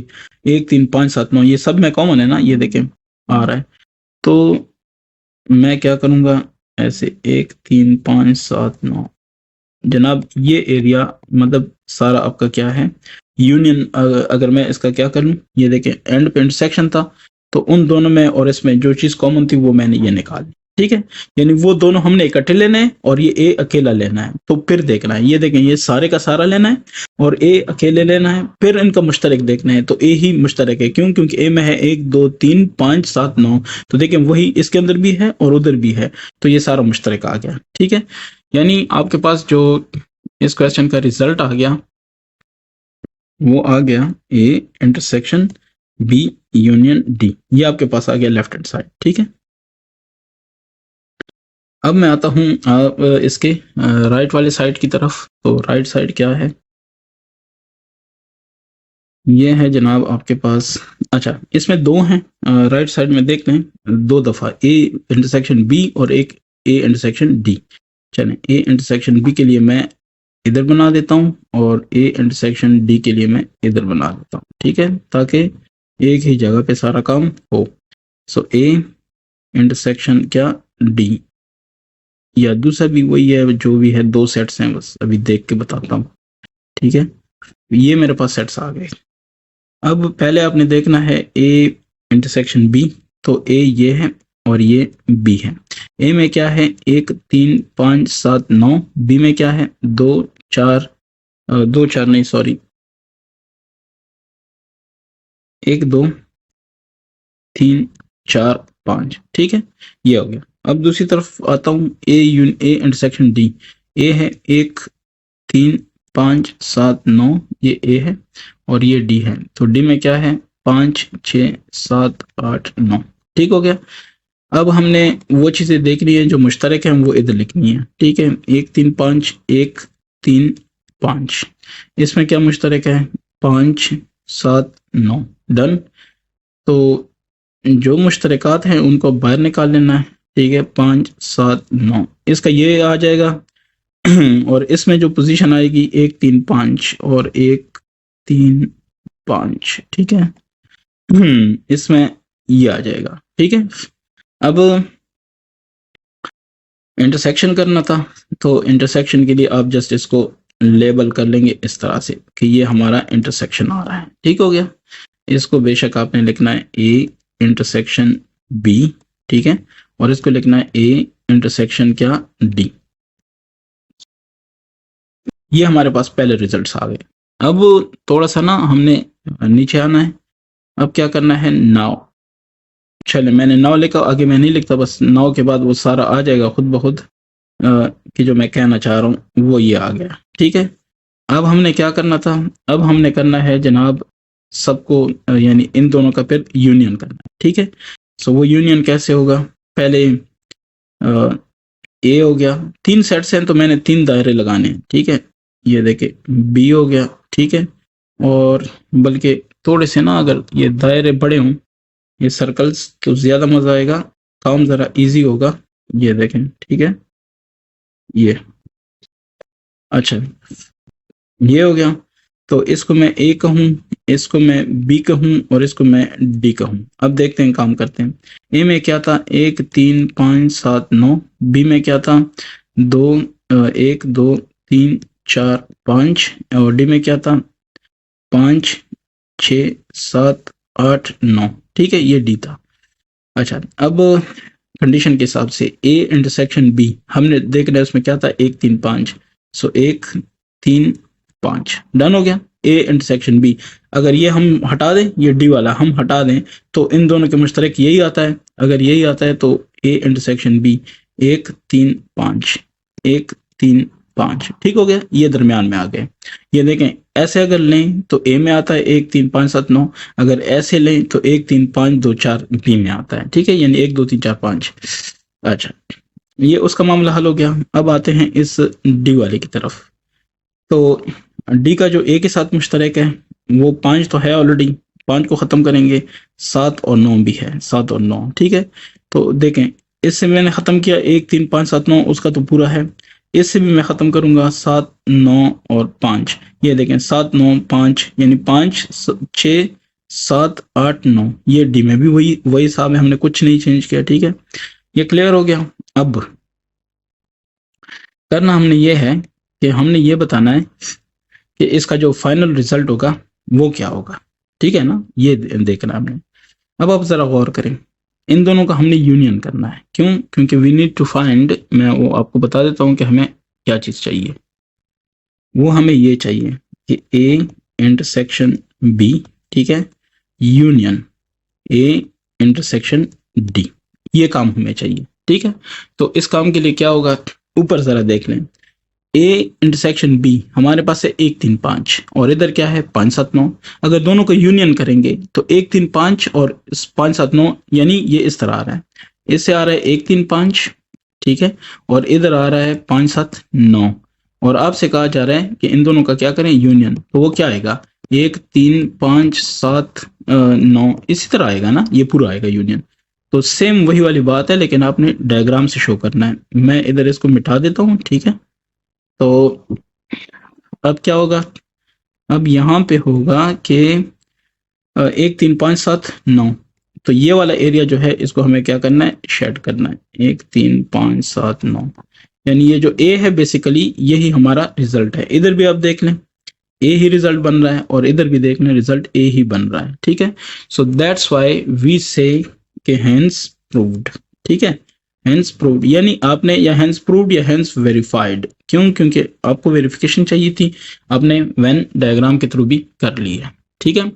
1 3 5 7 9 ये सब में कॉमन है ना, ये देखें आ रहा है। तो मैं क्या करूंगा, ऐसे 1 3 5 7 9 जनाब, ये एरिया मतलब सारा आपका क्या है, यूनियन। अगर मैं इसका क्या करूं, ये देखें एंड पे इंटरसेक्शन था, तो उन दोनों में और इसमें जो चीज कॉमन थी वो मैंने ये निकाली। ठीक है, यानी वो दोनों हमने इकट्ठे लेने हैं और ये ए अकेला लेना है। तो फिर देखना है, ये देखें ये सारे का सारा लेना है और ए अकेले लेना है, फिर इनका मुश्तरक देखना है। तो ए ही मुश्तरक है, क्यों, क्योंकि ए में है 1 2 3 5 7 9। तो देखें वही इसके अंदर भी है और उधर भी है, तो ये सारा मुश्तरक आ गया। ठीक है, यानी आपके पास जो इस क्वेश्चन का रिजल्ट आ गया वो आ गया A intersection B union D, ये आपके पास आ गया लेफ्ट हैंड साइड। ठीक है, अब मैं आता हूँ इसके राइट वाले साइड की तरफ। तो राइट साइड क्या है, ये है जनाब आपके पास। अच्छा, इसमें दो हैं, राइट साइड में देख लें, दो दफ़ा ए इंटरसेक्शन बी और एक ए इंटरसेक्शन डी। चलें, ए इंटरसेक्शन बी के लिए मैं इधर बना देता हूँ और ए इंटरसेक्शन डी के लिए मैं इधर बना देता हूँ। ठीक है, ताकि एक ही जगह पे सारा काम हो। सो ए इंटरसेक्शन क्या डी, या दूसरा भी वही है, जो भी है, दो सेट्स हैं, बस अभी देख के बताता हूँ। ठीक है, ये मेरे पास सेट्स आ गए। अब पहले आपने देखना है ए इंटरसेक्शन बी, तो ए ये है और ये बी है। ए में क्या है, 1 3 5 7 9। बी में क्या है, 2 4 2 4 नहीं सॉरी, 1 2 3 4 5। ठीक है, ये हो गया। अब दूसरी तरफ आता हूँ, ए इंटरसेक्शन डी। ए है 1 3 5 7 9, ये ए है और ये डी है। तो डी में क्या है, 5 6 7 8 9। ठीक हो गया। अब हमने वो चीज़ें देखनी है जो मुश्तरक है, वो इधर लिखनी है। ठीक है, 1 3 5 1 3 5। इसमें क्या मुश्तरक है, 5 7 9। डन। तो जो मुश्तरकात हैं उनको बाहर निकाल लेना है। ठीक है, 5 7 9 इसका ये आ जाएगा। और इसमें जो पोजीशन आएगी 1 3 5 और 1 3 5। ठीक है, इसमें ये आ जाएगा। ठीक है, अब इंटरसेक्शन करना था, तो इंटरसेक्शन के लिए आप जस्ट इसको लेबल कर लेंगे इस तरह से कि ये हमारा इंटरसेक्शन आ रहा है। ठीक हो गया। इसको बेशक आपने लिखना है ए इंटरसेक्शन बी। ठीक है, और इसको लिखना है ए इंटरसेक्शन क्या डी। ये हमारे पास पहले रिजल्ट्स आ गए। अब थोड़ा सा ना हमने नीचे आना है। अब क्या करना है, नाउ। चले, मैंने नाउ लिखा, आगे मैं नहीं लिखता, बस नाउ के बाद वो सारा आ जाएगा खुद ब खुद कि जो मैं कहना चाह रहा हूँ वो ये आ गया। ठीक है, अब हमने क्या करना था, अब हमने करना है जनाब सबको यानी इन दोनों का फिर यूनियन करना है। ठीक है, सो वो यूनियन कैसे होगा, पहले ए हो गया, 3 सेट्स हैं तो मैंने 3 दायरे लगाने हैं। ठीक है, ये देखे बी हो गया। ठीक है, और बल्कि थोड़े से ना अगर ये दायरे बड़े हों, ये सर्कल्स, तो ज़्यादा मज़ा आएगा, काम ज़रा इजी होगा। ये देखें। ठीक है, ये अच्छा, ये हो गया। तो इसको मैं ए कहूँ, इसको मैं बी कहूँ और इसको मैं डी कहूँ। अब देखते हैं, काम करते हैं। ए में क्या था, 1 3 5 7 9। बी में क्या था, 2 1 2 3 4 5। और डी में क्या था, 5 6 7 8 9। ठीक है, ये डी था। अच्छा, अब कंडीशन के हिसाब से ए इंटरसेक्शन बी हमने देखना है, उसमें क्या था, 1 3 5। सो 1 3 5 डन हो गया। ए इंटरसेक्शन बी, अगर ये हम हटा दें, ये डी वाला हम हटा दें, तो इन दोनों के मुश्तरक यही आता है। अगर यही आता है तो ए इंटरसेक्शन बी 1 3 5 1 3 5। ठीक हो गया, ये दरमियान में आ गए। ये देखें, ऐसे अगर लें तो ए में आता है 1 3 5 7 9। अगर ऐसे लें तो 1 3 5 2 4 बी में आता है। ठीक है, यानी 1 2 3 4 5। अच्छा, ये उसका मामला हल हो गया। अब आते हैं इस डी वाले की तरफ। तो डी का जो ए के साथ मुश्तरक है वो 5 तो है ऑलरेडी, 5 को ख़त्म करेंगे, 7 और 9 भी है, 7 और 9। ठीक है, तो देखें, इससे मैंने ख़त्म किया 1 3 5 7 9, उसका तो पूरा है। इससे भी मैं ख़त्म करूँगा 7 9 और 5। ये देखें, 7 9 5, यानी 5 6 7 8 9। ये डी में भी वही हिसाब है, हमने कुछ नहीं चेंज किया। ठीक है, ये क्लियर हो गया। अब करना हमने ये है कि हमने ये बताना है कि इसका जो फाइनल रिजल्ट होगा वो क्या होगा। ठीक है ना, ये देखना है हमने। अब आप ज़रा गौर करें, इन दोनों का हमने यूनियन करना है। क्यों? क्योंकि वी नीड टू फाइंड, मैं वो आपको बता देता हूँ कि हमें क्या चीज़ चाहिए। वो हमें ये चाहिए कि ए इंटरसेक्शन बी, ठीक है, यूनियन ए इंटरसेक्शन डी, ये काम हमें चाहिए। ठीक है, तो इस काम के लिए क्या होगा, ऊपर ज़रा देख लें। ए इंटरसेक्शन बी हमारे पास है 1 3 5 और इधर क्या है 5 7 9। अगर दोनों को यूनियन करेंगे तो 1 3 5 और 5 7 9, यानी ये इस तरह आ रहा है, इससे आ रहा है 1 3 5, ठीक है, और इधर आ रहा है 5 7 9, और आपसे कहा जा रहा है कि इन दोनों का क्या करें, यूनियन। तो वो क्या आएगा, 1 3 5 7 9, इसी तरह आएगा ना, ये पूरा आएगा यूनियन। तो सेम वही वाली बात है, लेकिन आपने डायग्राम से शो करना है। मैं इधर इसको मिटा देता हूँ, ठीक है। तो अब क्या होगा, अब यहाँ पे होगा कि 1 3 5 7 9, तो ये वाला एरिया जो है इसको हमें क्या करना है, शेड करना है, 1 3 5 7 9, यानी ये जो ए है बेसिकली यही हमारा रिजल्ट है। इधर भी आप देख लें ए ही रिजल्ट बन रहा है और इधर भी देख लें रिजल्ट ए ही बन रहा है, ठीक है। सो दैट्स व्हाई वी से कि हेंस प्रूव्ड, ठीक है, हेंस प्रूव्ड, यानी आपने या हेंस प्रूव्ड या हेंस वेरीफाइड, क्यों, क्योंकि आपको वेरिफिकेशन चाहिए थी, आपने वेन डायग्राम के थ्रू भी कर ली है, ठीक है।